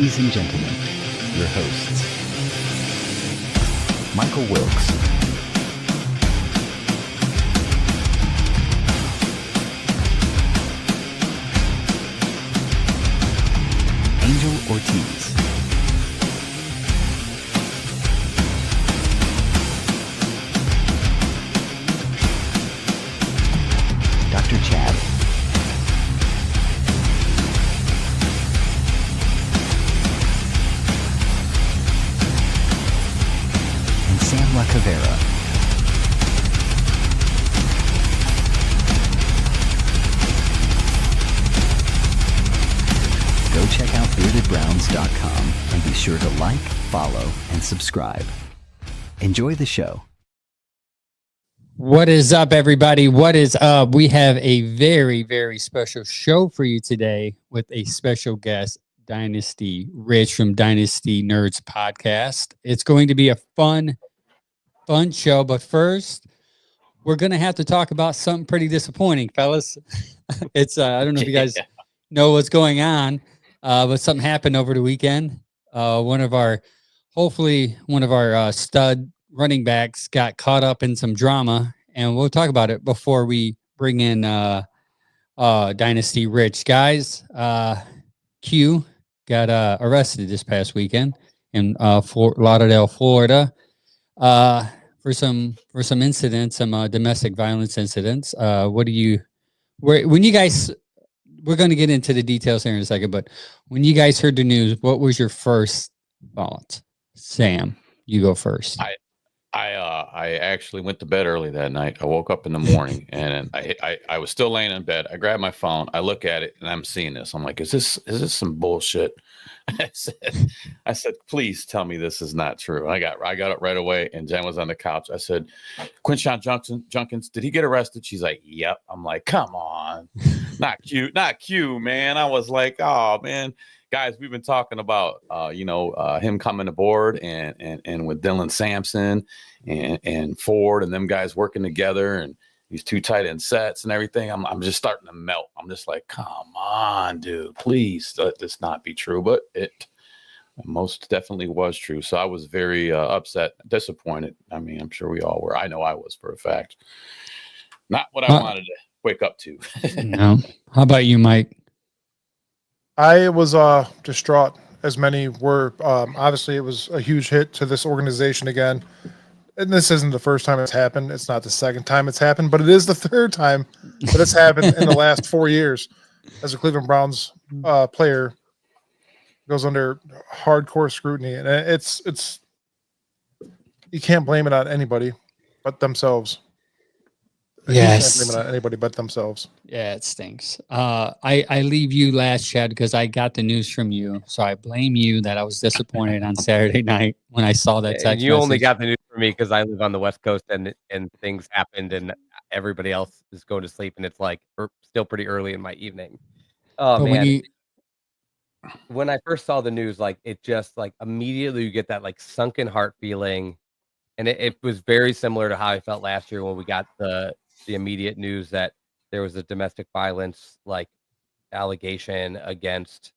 Ladies and gentlemen, your hosts, Michael Wilkes, Angel Ortiz, Dr. Chad, and Sam La Cavera. Go check out beardedbrowns.com and be sure to like, follow, and subscribe. Enjoy the show. What is up, everybody? What is up? We have a very, very special show for you today with a special guest, Dynasty Rich from Dynasty Nerds Podcast. It's going to be a fun show, but first, we're going to have to talk about something pretty disappointing, fellas. It's I don't know if you guys know what's going on, but something happened over the weekend. One of our stud running backs got caught up in some drama, and we'll talk about it before we bring in Dynasty Rich. Guys, Q got arrested this past weekend in Fort Lauderdale, Florida, for some incidents, some domestic violence incidents. When you guys, we're going to get into the details here in a second, but when you guys heard the news, what was your first thoughts? Sam, you go first. I actually went to bed early that night. I woke up in the morning and I was still laying in bed. I grabbed my phone. I look at it and I'm seeing this. I'm like, is this some bullshit? I said, please tell me this is not true. I got up right away and Jen was on the couch. I said, Quinshon Junkins, did he get arrested? She's like, yep. I'm like, come on, not Q, man. I was like, oh man. Guys, we've been talking about him coming aboard and with Dylan Sampson and Ford and them guys working together and these two tight end sets and everything. I'm just starting to melt. I'm just like, come on, dude, please let this not be true. But it most definitely was true. So I was very upset, disappointed. I mean, I'm sure we all were. I know I was for a fact. Not what I wanted to wake up to. No. How about you, Mike? I was distraught, as many were. Obviously, it was a huge hit to this organization again. And this isn't the first time it's happened. It's not the second time it's happened, but it is the third time that it's happened in the last 4 years. As a Cleveland Browns player, goes under hardcore scrutiny, and it's you can't blame it on anybody but themselves. Yes. You can't blame it on anybody but themselves. Yeah, it stinks. I leave you last, Chad, because I got the news from you. So I blame you that I was disappointed on Saturday night when I saw that text. And you only got the news from me because I live on the West Coast and things happened and everybody else is going to sleep and it's like still pretty early in my evening. Oh, but man. When I first saw the news, like it just like immediately you get that like sunken heart feeling. And it was very similar to how I felt last year when we got the immediate news that there was a domestic violence like allegation against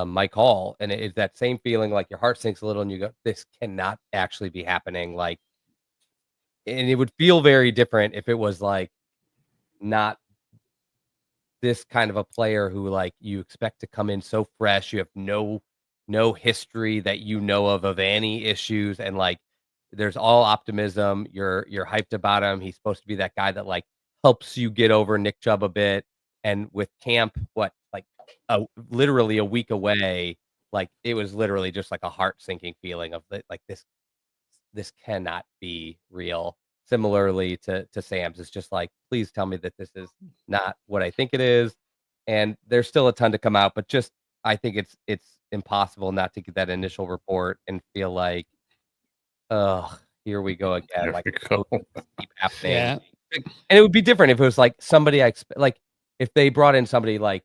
Mike Hall, and it's that same feeling, like your heart sinks a little and you go, this cannot actually be happening. Like, and it would feel very different if it was like not this kind of a player who like you expect to come in so fresh, you have no history that you know of any issues, and like there's all optimism. You're hyped about him. He's supposed to be that guy that like helps you get over Nick Chubb a bit. And with camp, literally a week away, like it was literally just like a heart sinking feeling of like this cannot be real. Similarly to Sam's, it's just like, please tell me that this is not what I think it is. And there's still a ton to come out, but just I think it's impossible not to get that initial report and feel like, oh, here we go again. Like keep happening. Yeah. And it would be different if it was like somebody like if they brought in somebody like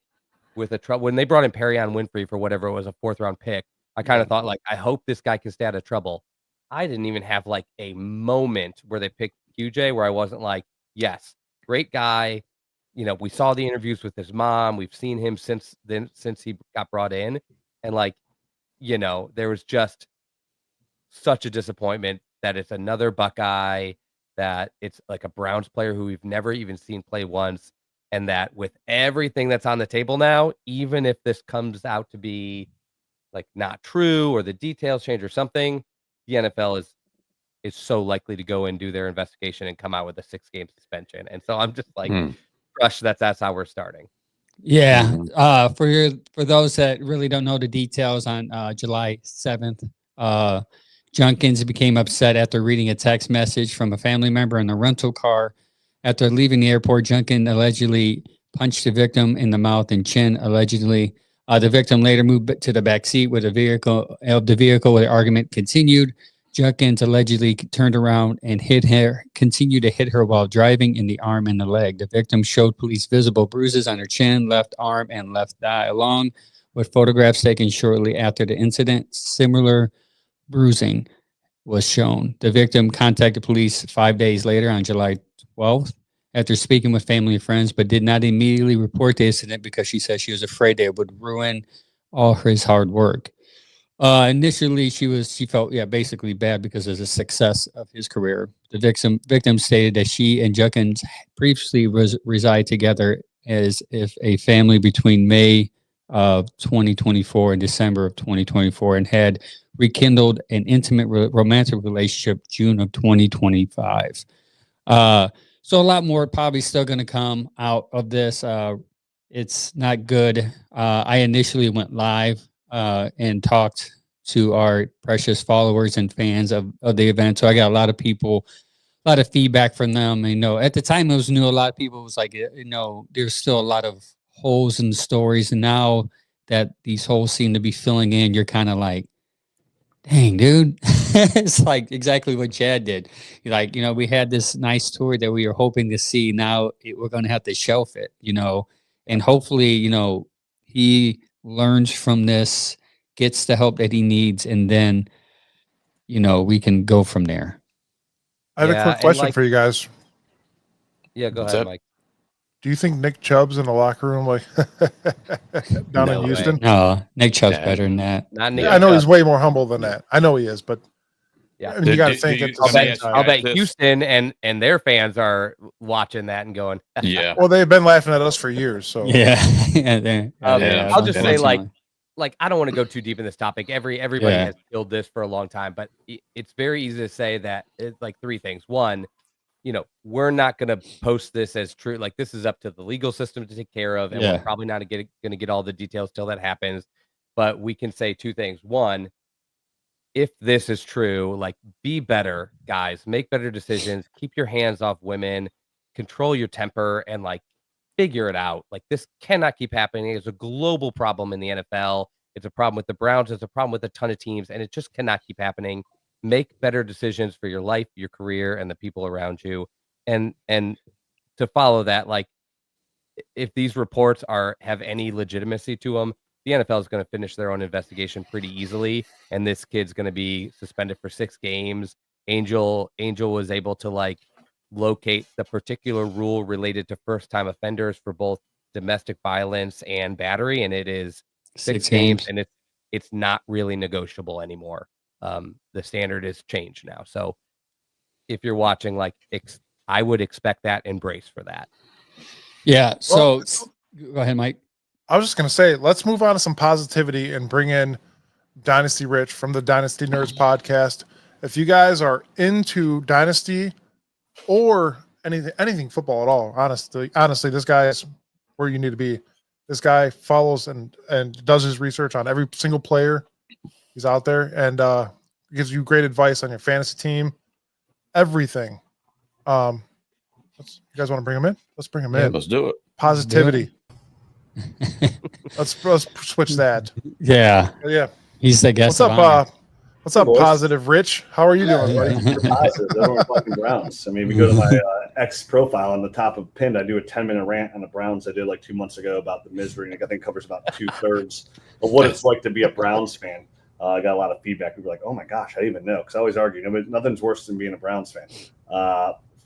with a trouble. When they brought in Perrion Winfrey for whatever it was, a 4th round pick, I kind of thought like, I hope this guy can stay out of trouble. I didn't even have like a moment where they picked QJ where I wasn't like, yes, great guy. You know, we saw the interviews with his mom. We've seen him since he got brought in, and like there was just such a disappointment that it's another Buckeye, that it's like a Browns player who we've never even seen play once, and that with everything that's on the table now, even if this comes out to be like not true or the details change or something, the NFL is so likely to go and do their investigation and come out with a 6-game suspension. And so I'm just like crushed that's how we're starting. Yeah. For those that really don't know the details, on July 7th, Junkins became upset after reading a text message from a family member in the rental car. After leaving the airport, Junkins allegedly punched the victim in the mouth and chin, allegedly. The victim later moved to the back seat with the vehicle where the argument continued. Junkins allegedly turned around and continued to hit her while driving in the arm and the leg. The victim showed police visible bruises on her chin, left arm, and left thigh, along with photographs taken shortly after the incident. Similar bruising was shown. The victim contacted police 5 days later on July 12th after speaking with family and friends, but did not immediately report the incident because she said she was afraid they would ruin all his hard work. Initially, she felt basically bad because of the success of his career. The victim stated that she and Junkins previously reside together as if a family between May of 2024 and December of 2024, and had rekindled an intimate romantic relationship June of 2025. So a lot more probably still going to come out of this. It's not good. I initially went live and talked to our precious followers and fans of the event. So I got a lot of people, a lot of feedback from them. At the time it was new. A lot of people was like, there's still a lot of holes in the stories. And now that these holes seem to be filling in, you're kind of like, dang, dude. It's like exactly what Chad did. Like, we had this nice tour that we were hoping to see. Now we're going to have to shelf it, and hopefully, he learns from this, gets the help that he needs, and then, we can go from there. I have a quick question for you guys. Yeah, go ahead, Mike. Do you think Nick Chubb's in the locker room like down in Houston? Way. No, Nick Chubb's better than that. Not Nick I know he's way more humble than that. I know he is, but yeah, you got to think it's. I'll bet Houston and their fans are watching that and going, yeah. Well, they've been laughing at us for years, so yeah. I'll just say like I don't want to go too deep in this topic. Everybody has killed this for a long time, but it's very easy to say that it's like three things. One, we're not going to post this as true. Like, this is up to the legal system to take care of, and we're probably not going to get all the details till that happens. But we can say two things. One, if this is true, like, be better, guys. Make better decisions. Keep your hands off women. Control your temper, and like, figure it out. Like, this cannot keep happening. It's a global problem in the NFL. It's a problem with the Browns. It's a problem with a ton of teams, and it just cannot keep happening. Make better decisions for your life, your career, and the people around you. And to follow that, like, if these reports have any legitimacy to them, the NFL is going to finish their own investigation pretty easily, and this kid's going to be suspended for 6 games. Angel was able to like locate the particular rule related to first-time offenders for both domestic violence and battery, and it is 6 games, and it's not really negotiable anymore. The standard is changed now. So if you're watching, like, I would expect that, embrace for that. Yeah. So go ahead, Mike. I was just going to say, let's move on to some positivity and bring in Dynasty Rich from the Dynasty Nerds podcast. If you guys are into Dynasty or anything football at all, honestly, this guy is where you need to be. This guy follows and does his research on every single player. He's out there and gives you great advice on your fantasy team, everything. You guys want to bring him in? Let's bring him in. Let's do it. Positivity. Let's switch that. Yeah. He's the guest. What's up, Positive Rich? How are you doing, buddy? Positive. I don't fucking Browns. I mean, we go to my X profile on the top of pinned. I do a 10-minute rant on the Browns I did like 2 months ago about the misery. And I think covers about 2/3 of what it's like to be a Browns fan. I got a lot of feedback. People were like, "Oh my gosh, I didn't even know." Because I always argue, nothing's worse than being a Browns fan.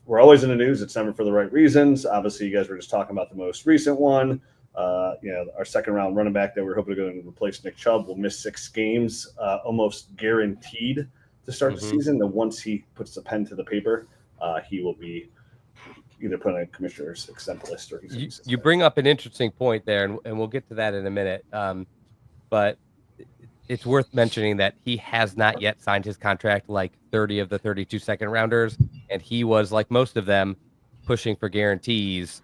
We're always in the news. It's never for the right reasons. Obviously, you guys were just talking about the most recent one. Our second round running back that we're hoping to go and replace Nick Chubb will miss 6 games, almost guaranteed to start the season. And once he puts the pen to the paper, he will be either put on a commissioner's exempt list or you bring up an interesting point there, and we'll get to that in a minute. But it's worth mentioning that he has not yet signed his contract like 30 of the 32 second rounders, and he was, like most of them, pushing for guarantees.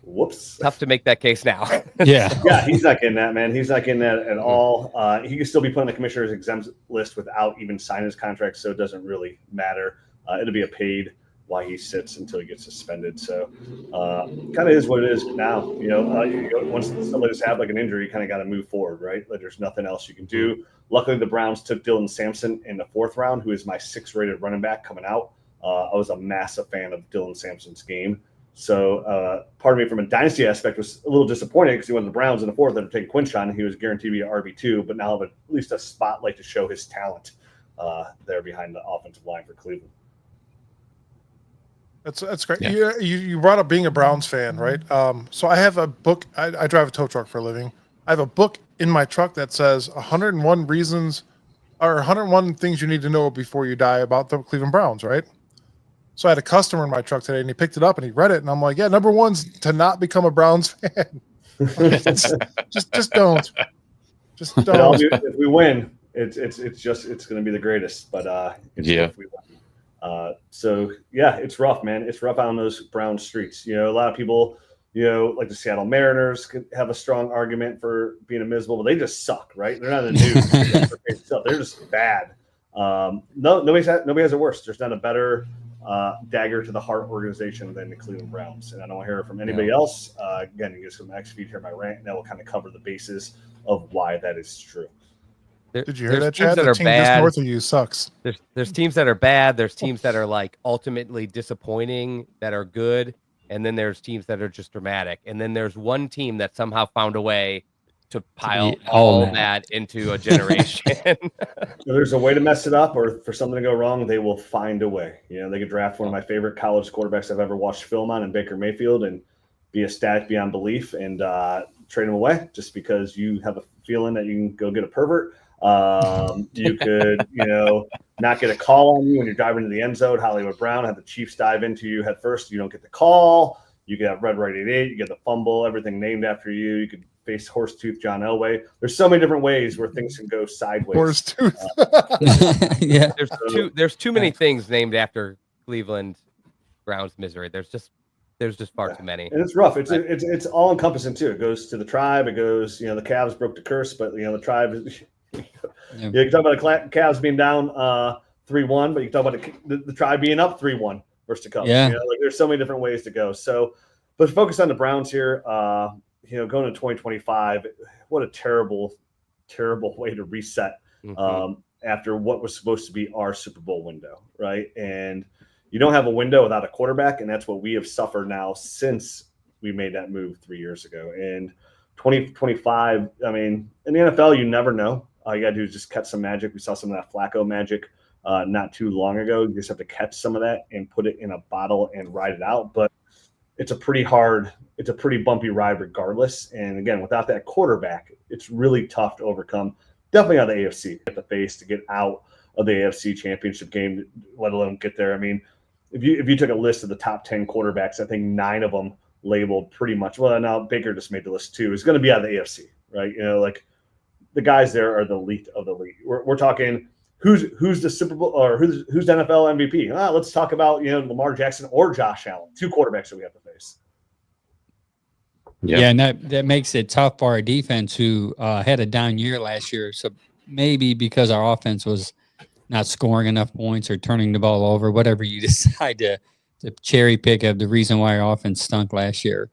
Whoops. Tough to make that case now. Yeah, he's not getting that, man. He's not getting that at all. He can still be put on the commissioner's exempt list without even signing his contract, so it doesn't really matter. It'll be a paid while he sits until he gets suspended. So kind of is what it is now. Once somebody's had like an injury, you kind of got to move forward, right? Like there's nothing else you can do. Luckily, the Browns took Dylan Sampson in the 4th round, who is my 6th rated running back coming out. I was a massive fan of Dylan Sampson's game. So part of me from a dynasty aspect was a little disappointed because he went to the Browns in the 4th that had taken Quinshon. He was guaranteed to be an RB2, but now have at least a spotlight to show his talent there behind the offensive line for Cleveland. That's great. Yeah. You brought up being a Browns fan, right? So I have a book. I drive a tow truck for a living. I have a book in my truck that says 101 reasons or 101 things you need to know before you die about the Cleveland Browns, right? So I had a customer in my truck today, and he picked it up and he read it, and I'm like, yeah, number 1's to not become a Browns fan. just don't. Just don't. If we win, it's going to be the greatest. But if we win. So yeah, it's rough, man. It's rough out on those Brown streets. A lot of people, like the Seattle Mariners could have a strong argument for being miserable, but they just suck, right? They're not in the news. They're just bad. Nobody has it worse. There's not a better dagger to the heart organization than the Cleveland Browns. And I don't want to hear it from anybody else. Again, you get some X feed here, my rant, and that will kind of cover the basis of why that is true. Did you hear that, Chad? The team just north of you sucks. There's teams that are bad. There's teams that are like ultimately disappointing that are good. And then there's teams that are just dramatic. And then there's one team that somehow found a way to pile all that into a generation. So there's a way to mess it up, or for something to go wrong, they will find a way. They could draft one of my favorite college quarterbacks I've ever watched film on in Baker Mayfield and be ecstatic beyond belief and trade him away just because you have a feeling that you can go get a pervert. You could, not get a call on you when you're driving to the end zone. Hollywood Brown had the Chiefs dive into you head first. You don't get the call. You get Red Right 88. You get the fumble. Everything named after you. You could face Horsetooth John Elway. There's so many different ways where things can go sideways. Horsetooth. Yeah. There's too many things named after Cleveland Browns misery. There's just far too many. And it's rough. It's all encompassing too. It goes to the tribe. It goes, the Cavs broke the curse, but the tribe is. You can talk about the Cavs being down 3-1, but you can talk about the tribe being up 3-1 versus the Cubs. Yeah. There's so many different ways to go. So, but focus on the Browns here. Going to 2025, what a terrible, terrible way to reset after what was supposed to be our Super Bowl window, right? And you don't have a window without a quarterback, and that's what we have suffered now since we made that move 3 years ago. And 2025, I mean, in the NFL, you never know. All you got to do is just catch some magic. We saw some of that Flacco magic not too long ago. You just have to catch some of that and put it in a bottle and ride it out. But it's a pretty bumpy ride regardless. And again, without that quarterback, it's really tough to overcome. Definitely on the AFC, get the face to get out of the AFC championship game, let alone get there. I mean, if you took a list of the top 10 quarterbacks, I think 9 of them labeled pretty much. Well, now Baker just made the list too. Is going to be out of the AFC, right? Like the guys there are the elite of the league. We're talking who's the Super Bowl or who's the NFL MVP. Let's talk about Lamar Jackson or Josh Allen, 2 quarterbacks that we have to face. Yeah, and that makes it tough for our defense, who had a down year last year. So maybe because our offense was not scoring enough points or turning the ball over, whatever you decide to cherry pick of the reason why our offense stunk last year.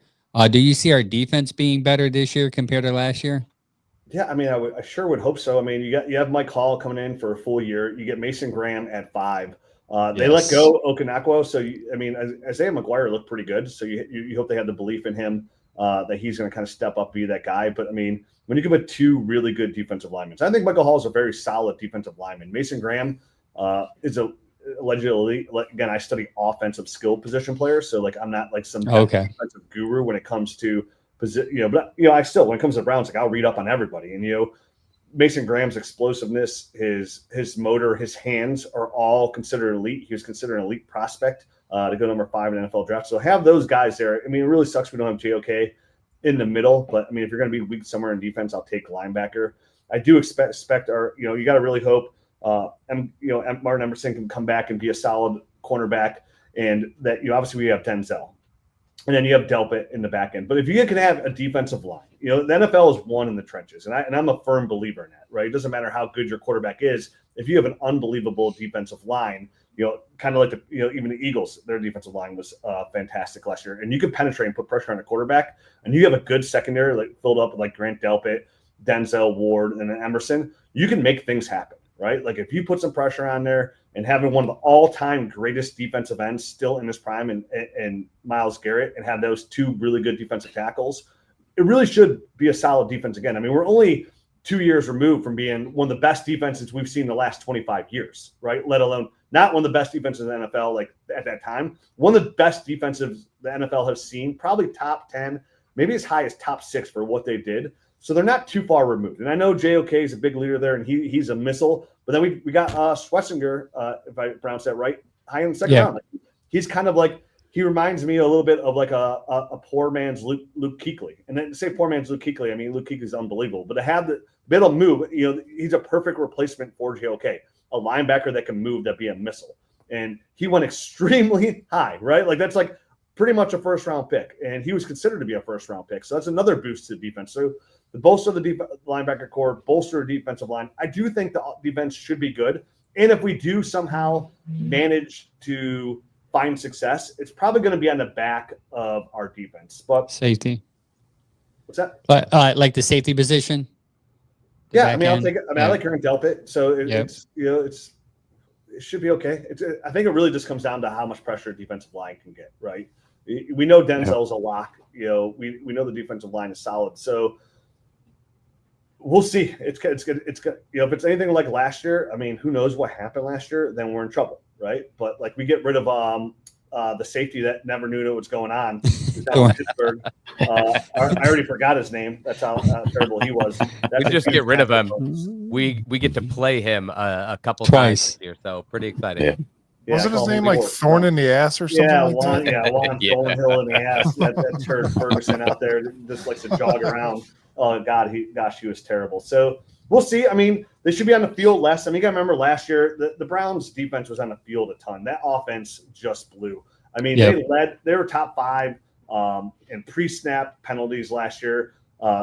Do you see our defense being better this year compared to last year? Yeah, I mean, I sure would hope so. I mean, you have Mike Hall coming in for a full year. You get Mason Graham at 5. They let go Okanakwo, so Isaiah McGuire looked pretty good. So you hope they had the belief in him that he's going to kind of step up, be that guy. But I mean, when you give it 2 really good defensive linemen, I think Michael Hall is a very solid defensive lineman. Mason Graham is allegedly, again, I study offensive skill position players, so like I'm not like some defensive guru when it comes to But I still, when it comes to Browns, like I'll read up on everybody, and Mason Graham's explosiveness, his motor, his hands are all considered elite. He was considered an elite prospect to go number 5 in NFL draft. So have those guys there. I mean, it really sucks we don't have JOK in the middle, but I mean, if you're going to be weak somewhere in defense, I'll take linebacker. I do expect our, you got to really hope, Martin Emerson can come back and be a solid cornerback, and that obviously we have Denzel, and then you have Delpit in the back end. But if you can have a defensive line, the NFL is won in the trenches, and I'm a firm believer in that. Right? It doesn't matter how good your quarterback is. If you have an unbelievable defensive line, kind of like even the Eagles, their defensive line was fantastic last year, and you can penetrate and put pressure on the quarterback, and you have a good secondary like filled up with like Grant Delpit, Denzel Ward, and then Emerson. You can make things happen, right? Like if you put some pressure on there, and having one of the all-time greatest defensive ends still in his prime and Myles Garrett, and have those 2 really good defensive tackles, it really should be a solid defense again. I mean, we're only 2 years removed from being one of the best defenses we've seen in the last 25 years, right? Let alone not one of the best defenses in the NFL like at that time. One of the best defensives the NFL has seen, probably top 10, maybe as high as top 6 for what they did. So they're not too far removed. And I know JOK is a big leader there, and he's a missile. But then we got Schlesinger, if I pronounce that right, high in the second round. Like, he's kind of like, he reminds me a little bit of like a poor man's Luke Kuechly. And then to say poor man's Luke Kuechly, I mean, Luke Kuechly is unbelievable. But to have the be able to move, he's a perfect replacement for JOK, a linebacker that can move, that be a missile. And he went extremely high, right? Like that's like pretty much a first-round pick. And he was considered to be a first-round pick. So that's another boost to the defense. So the bolster the linebacker core, bolster the defensive line. I do think the defense should be good. And if we do somehow manage to find success, it's probably going to be on the back of our defense. But safety. What's that? Like the safety position? Yeah, I mean, I'll take it. I mean, I like Aaron Delpit. So it should be okay. I think it really just comes down to how much pressure a defensive line can get, right? We know Denzel's a lock. We know the defensive line is solid. So we'll see. It's good. If it's anything like last year, I mean, who knows what happened last year? Then we're in trouble, right? But like we get rid of the safety that never knew what's going on. Pittsburgh. I already forgot his name. That's how terrible he was. We just get rid of him. We get to play him a couple times this year, so pretty exciting. Yeah. Wasn't his name like Thorn in the Ass or something? Yeah, like that? Juan Thornhill in the ass. That turd Ferguson out there just likes to jog around. Oh God, he was terrible. So we'll see. I mean, they should be on the field less. I mean, you gotta remember last year the Browns defense was on the field a ton. That offense just blew. I mean, they were top 5 in pre-snap penalties last year.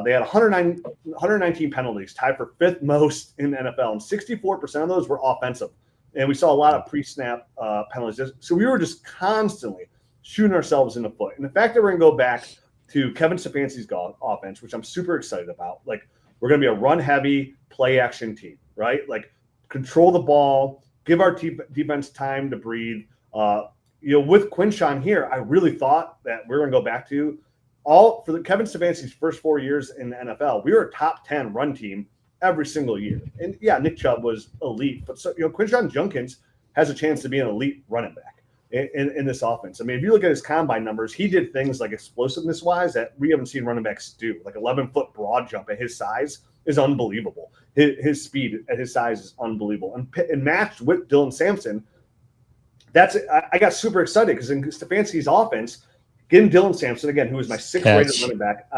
They had 119 penalties, tied for 5th most in the NFL, and 64% of those were offensive. And we saw a lot of pre-snap penalties. So we were just constantly shooting ourselves in the foot. And the fact that we're going to go back to Kevin Stefanski's offense, which I'm super excited about, like we're going to be a run-heavy, play-action team, right? Like control the ball, give our defense time to breathe. With Quinshawn here, I really thought that we were going to go back to for Kevin Stefanski's first 4 years in the NFL. We were a top 10 run team every single year. And yeah, Nick Chubb was elite, but Quinshawn Judkins has a chance to be an elite running back in this offense. I mean, if you look at his combine numbers, he did things like explosiveness wise that we haven't seen running backs do. Like 11-foot broad jump at his size is unbelievable. His speed at his size is unbelievable. And matched with Dylan Sampson, I got super excited because in Stefanski's offense, getting Dylan Sampson again, who was my 6th rated running back,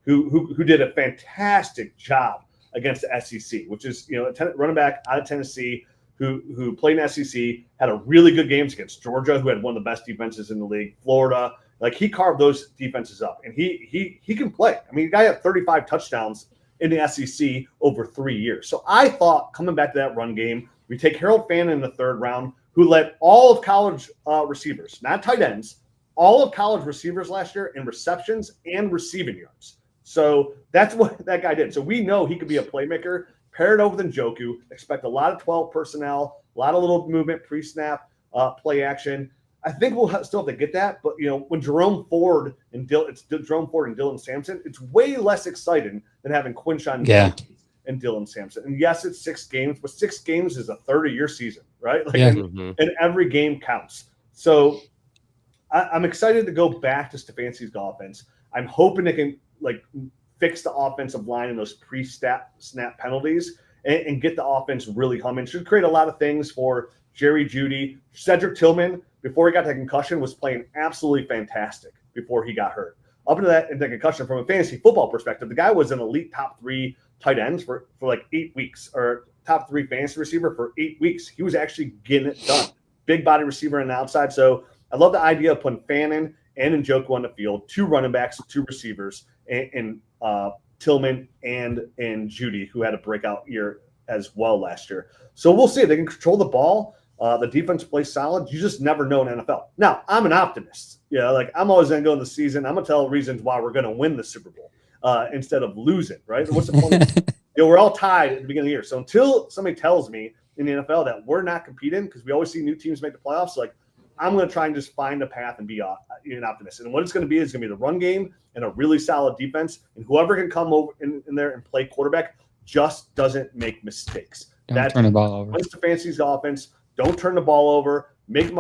who did a fantastic job against the SEC, which is a running back out of Tennessee who played in SEC, had a really good games against Georgia, who had one of the best defenses in the league, Florida. Like he carved those defenses up, and he can play. I mean, the guy had 35 touchdowns in the SEC over 3 years. So I thought coming back to that run game, we take Harold Fannin in the 3rd round, who led all of college receivers, not tight ends, all of college receivers last year in receptions and receiving yards. So that's what that guy did. So we know he could be a playmaker. Pair it over with Njoku. Expect a lot of 12 personnel, a lot of little movement, pre-snap, play action. I think we'll still have to get that. But, when Jerome Ford and Dylan Sampson, it's way less exciting than having Quinshawn and Dylan Sampson. And yes, it's 6 games, but 6 games is a 30-year season, right? Like, and every game counts. So I'm excited to go back to Stefanski's offense. I'm hoping they can fix the offensive line and those pre-snap penalties and get the offense really humming. Should create a lot of things for Jerry Jeudy. Cedric Tillman, before he got that concussion, was playing absolutely fantastic before he got hurt. Up into that, and the concussion from a fantasy football perspective, the guy was an elite top 3 tight ends for 8 weeks, or top 3 fantasy receiver for 8 weeks. He was actually getting it done. Big body receiver on the outside. So I love the idea of putting Fannin and Njoku on the field, 2 running backs, 2 receivers, and Tillman and Jeudy, who had a breakout year as well last year. So we'll see if they can control the ball. The defense plays solid. You just never know in NFL. Now, I'm an optimist. I'm always going to go in the season. I'm going to tell reasons why we're going to win the Super Bowl instead of losing, right? What's the point? We're all tied at the beginning of the year. So until somebody tells me in the NFL that we're not competing, because we always see new teams make the playoffs, I'm going to try and just find a path and be an optimist. And what it's going to be is going to be the run game and a really solid defense. And whoever can come over in there and play quarterback just doesn't make mistakes. Don't turn the ball over. Once the Stefanski's offense, don't turn the ball over. Make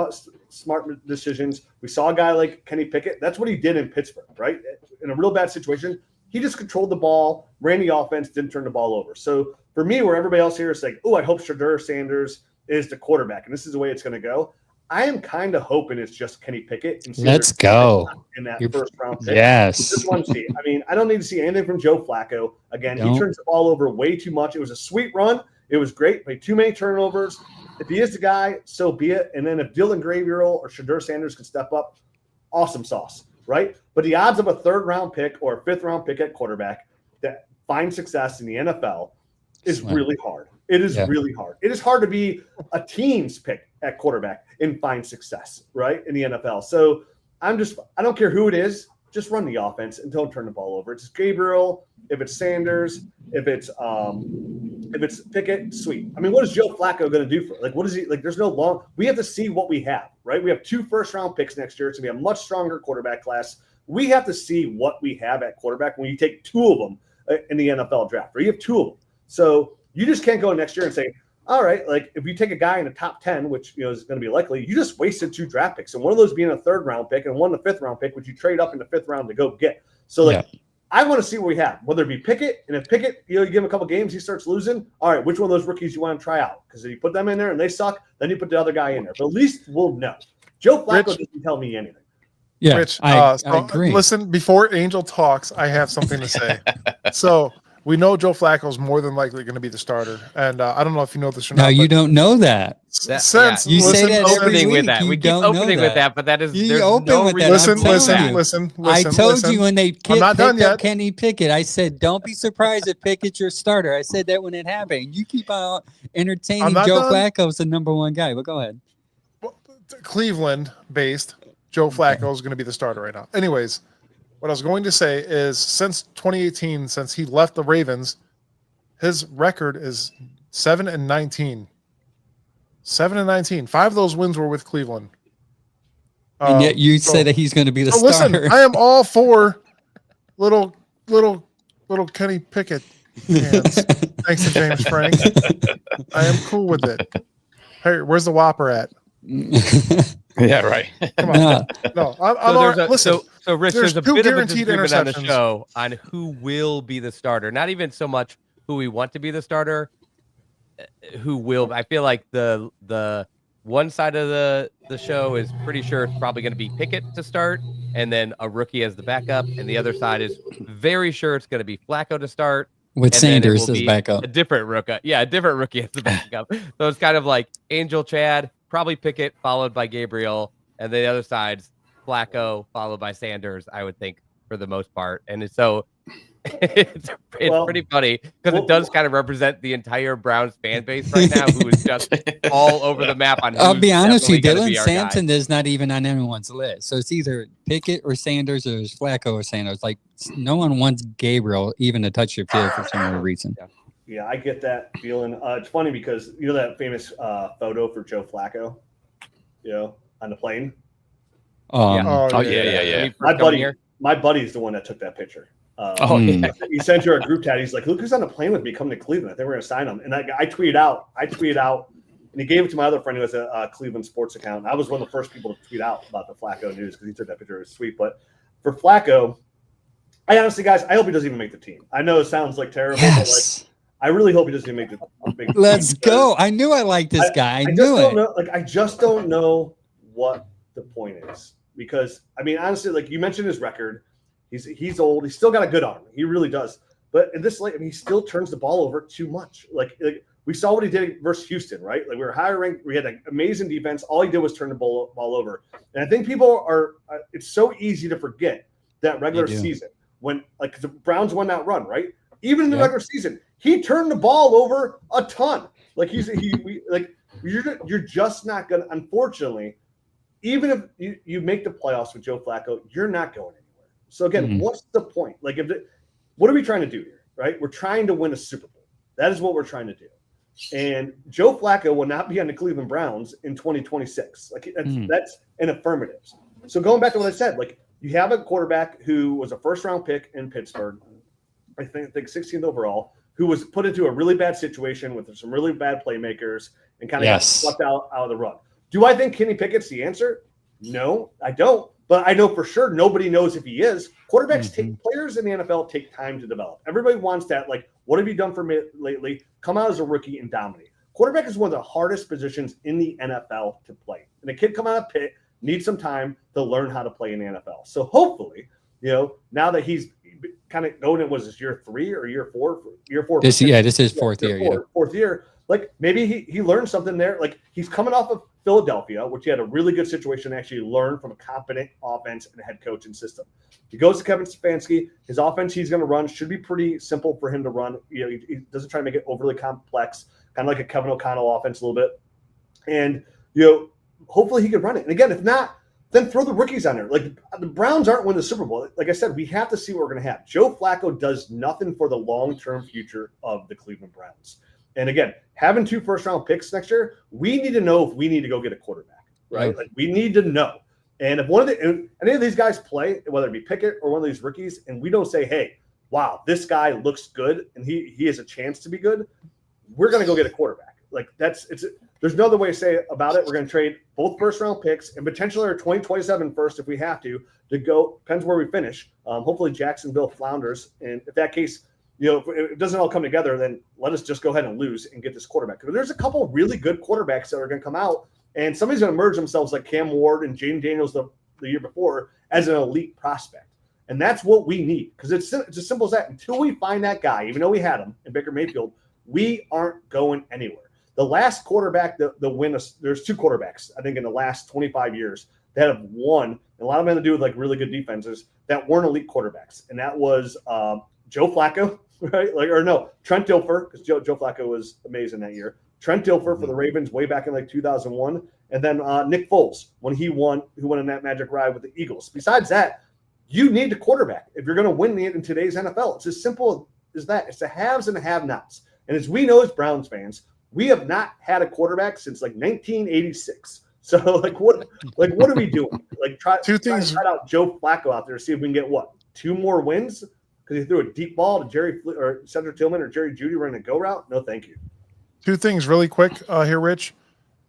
smart decisions. We saw a guy like Kenny Pickett. That's what he did in Pittsburgh, right? In a real bad situation, he just controlled the ball, ran the offense, didn't turn the ball over. So for me, where everybody else here is like, oh, I hope Shedeur Sanders is the quarterback, and this is the way it's going to go. I am kind of hoping it's just Kenny Pickett. And let's go in that first round pick. Yes. Just want to see. I mean, I don't need to see anything from Joe Flacco. Again, he turns the ball over way too much. It was a sweet run. It was great, but too many turnovers. If he is the guy, so be it. And then if Dylan Gabriel or Shedeur Sanders can step up, awesome sauce, right? But the odds of a 3rd round pick or a 5th round pick at quarterback that finds success in the NFL is really hard. It is really hard. It is hard to be a team's pick at quarterback and find success, right, in the NFL. So I don't care who it is, just run the offense and don't turn the ball over. It's Gabriel, if it's Sanders, if it's Pickett, sweet. I mean, what is Joe Flacco going to do for? What is he like? There's no long. We have to see what we have, right? We have 2 first-round picks next year. It's going to be a much stronger quarterback class. We have to see what we have at quarterback when you take 2 of them in the NFL draft, or you have 2 of them. So you just can't go next year and say, all right, if you take a guy in the top 10, which is going to be likely, you just wasted 2 draft picks, and one of those being a 3rd round pick and one the 5th round pick, which you trade up in the 5th round to go get. So I want to see what we have, whether it be Pickett, and if Pickett, you give him a couple games, he starts losing. All right, which one of those rookies you want to try out? Because if you put them in there and they suck, then you put the other guy in there. But at least we'll know. Joe Flacco doesn't tell me anything. Yeah, Rich, I agree. Listen, before Angel talks, I have something to say. So we know Joe Flacco is more than likely going to be the starter, and I don't know if you know this or not. No, you don't know that. You say that every week. With that. We keep opening with that, but that is you open with that. Listen. I told you when they picked up Kenny Pickett, I said, don't be surprised if Pickett's your starter. I said that when it happened. You keep on entertaining Joe Flacco as the number 1 guy. But go ahead. Cleveland-based Joe Flacco is going to be the starter right now. Anyways, what I was going to say is since 2018, since he left the Ravens, his record is 7-19. 7-19. 5 of those wins were with Cleveland. And yet you say that he's going to be the starter. Listen, I am all for little Kenny Pickett hands. Thanks to James Frank. I am cool with it. Hey, where's the Whopper at? Yeah, right. Come on. No, listen. So Rich, there's a bit of a disagreement on the interceptions show on who will be the starter. Not even so much who we want to be the starter, who will. I feel like the one side of the show is pretty sure it's probably going to be Pickett to start, and then a rookie as the backup, and the other side is very sure it's going to be Flacco to start. With Sanders as backup. A different rookie. Yeah, a different rookie as the backup. So it's kind of like Angel Chad, probably Pickett, followed by Gabriel, and the other side's Flacco, followed by Sanders, I would think, for the most part. And so it's pretty funny because it does kind of represent the entire Browns fan base right now, who is just all over the map on. I'll be honest with you, Dylan Sampson is not even on anyone's list. So it's either Pickett or Sanders, or it's Flacco or Sanders. Like no one wants Gabriel even to touch your field for some reason. Yeah, I get that feeling. It's funny because you know that famous photo for Joe Flacco, on the plane. Yeah. My buddy's the one that took that picture. He sent to our group chat. He's like, "Look who's on the plane with me coming to Cleveland. I think we're gonna sign him." And I tweeted out and he gave it to my other friend who has a Cleveland sports account. I was one of the first people to tweet out about the Flacco news because he took that picture. It was sweet. But for Flacco, I honestly, guys, I hope he doesn't even make the team. I know it sounds like terrible, but like, I really hope he doesn't even make the team. Let's go. I knew I liked this guy. I knew it. I just don't know what the point is. Because, I mean, honestly, like you mentioned his record. He's old. He's still got a good arm. He really does. But in this late, I mean, he still turns the ball over too much. Like we saw what he did versus Houston, right? Like we were higher ranked. We had an amazing defense. All he did was turn the ball over. And I think people are it's so easy to forget that regular season when like the Browns won that run, right? Even in the regular season, he turned the ball over a ton. Like you're just not gonna, unfortunately, even if you make the playoffs with Joe Flacco, you're not going anywhere. So again, what's the point? Like, what are we trying to do here, right? We're trying to win a Super Bowl. That is what we're trying to do. And Joe Flacco will not be on the Cleveland Browns in 2026. Like that's an affirmative. So going back to what I said, like you have a quarterback who was a first-round pick in Pittsburgh, I think 16th overall, who was put into a really bad situation with some really bad playmakers and kind of got swept out of the run. Do I think Kenny Pickett's the answer? No, I don't. But I know for sure nobody knows if he is. Quarterbacks players in the NFL take time to develop. Everybody wants that. Like, what have you done for me lately? Come out as a rookie and dominate. Quarterback is one of the hardest positions in the NFL to play. And a kid coming out of Pitt needs some time to learn how to play in the NFL. So hopefully, now that he's kind of going, it was his year 3 or year 4? Year 4. This is fourth year. Fourth year. Like maybe he learned something there. Like he's coming off of Philadelphia, which he had a really good situation to actually learn from a competent offense and a head coach and system. He goes to Kevin Stefanski. His offense he's going to run should be pretty simple for him to run. He doesn't try to make it overly complex, kind of like a Kevin O'Connell offense a little bit. And hopefully he can run it. And again, if not, then throw the rookies on there. Like the Browns aren't winning the Super Bowl. Like I said, we have to see what we're going to have. Joe Flacco does nothing for the long-term future of the Cleveland Browns. And again, having 2 first-round picks next year, we need to know if we need to go get a quarterback, right? Right. Like we need to know. And if any of these guys play, whether it be Pickett or one of these rookies, and we don't say, hey, wow, this guy looks good and he has a chance to be good, we're going to go get a quarterback. Like there's no other way to say it about it. We're going to trade both first-round picks and potentially our 2027 first if we have to go. Depends where we finish. Hopefully Jacksonville flounders. And if that case, if it doesn't all come together, then let us just go ahead and lose and get this quarterback. Because there's a couple really good quarterbacks that are going to come out, and somebody's going to merge themselves like Cam Ward and Jaden Daniels the year before as an elite prospect. And that's what we need, because it's as simple as that. Until we find that guy, even though we had him in Baker Mayfield, we aren't going anywhere. The last quarterback that win us, there's 2 quarterbacks, I think, in the last 25 years that have won, and a lot of them had to do with like really good defenses that weren't elite quarterbacks. And that was Joe Flacco, right? Trent Dilfer, because Joe Flacco was amazing that year. Trent Dilfer for the Ravens way back in like 2001. And then Nick Foles, who won in that magic ride with the Eagles. Besides that, you need a quarterback if you're going to win in today's NFL. It's as simple as that. It's the haves and the have-nots. And as we know as Browns fans, we have not had a quarterback since like 1986. So what are we doing? Like try out Joe Flacco out there to see if we can get 2 more wins because he threw a deep ball to Jerry or Cedric Tillman or Jerry Jeudy running a go route. No, thank you. 2 things really quick here, Rich.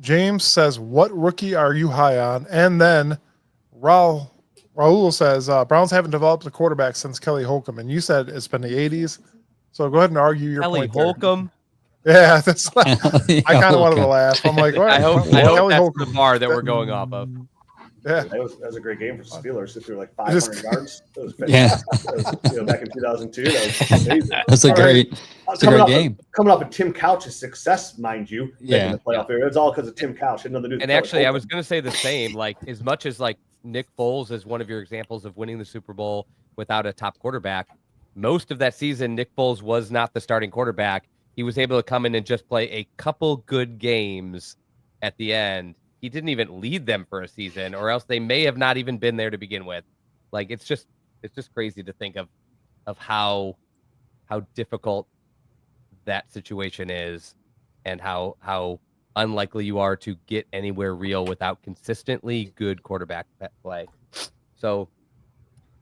James says, "What rookie are you high on?" And then Raul says, "Browns haven't developed a quarterback since Kelly Holcomb." And you said it's been the 80s. So go ahead and argue your point. Kelly Holcomb. Yeah, that's. I kind of wanted to laugh. I'm like, I hope that's the bar that we're going off of. Yeah, that was a great game for Steelers. They threw like 500 yards. That was fantastic. Back in 2002, that was amazing. That's a great game. Coming off of Tim Couch's success, mind you, making the playoff area. It's all because of Tim Couch. Had nothing to do with and actually, I was going to say the same. Like as much as like Nick Foles is one of your examples of winning the Super Bowl without a top quarterback. Most of that season, Nick Foles was not the starting quarterback. He was able to come in and just play a couple good games at the end. He didn't even lead them for a season, or else they may have not even been there to begin with. Like it's just crazy to think of how difficult that situation is, and how unlikely you are to get anywhere real without consistently good quarterback play. So,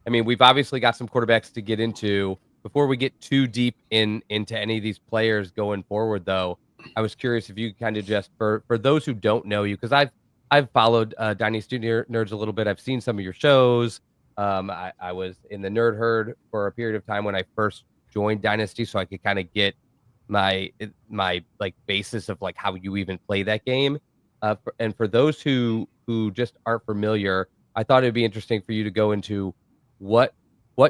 I mean, we've obviously got some quarterbacks to get into. Before we get too deep into any of these players going forward, though, I was curious if you kind of just for those who don't know you, because I've followed Dynasty Nerds a little bit. I've seen some of your shows. I was in the Nerd Herd for a period of time when I first joined Dynasty, so I could kind of get my like basis of like how you even play that game. And for those who just aren't familiar, I thought it'd be interesting for you to go into what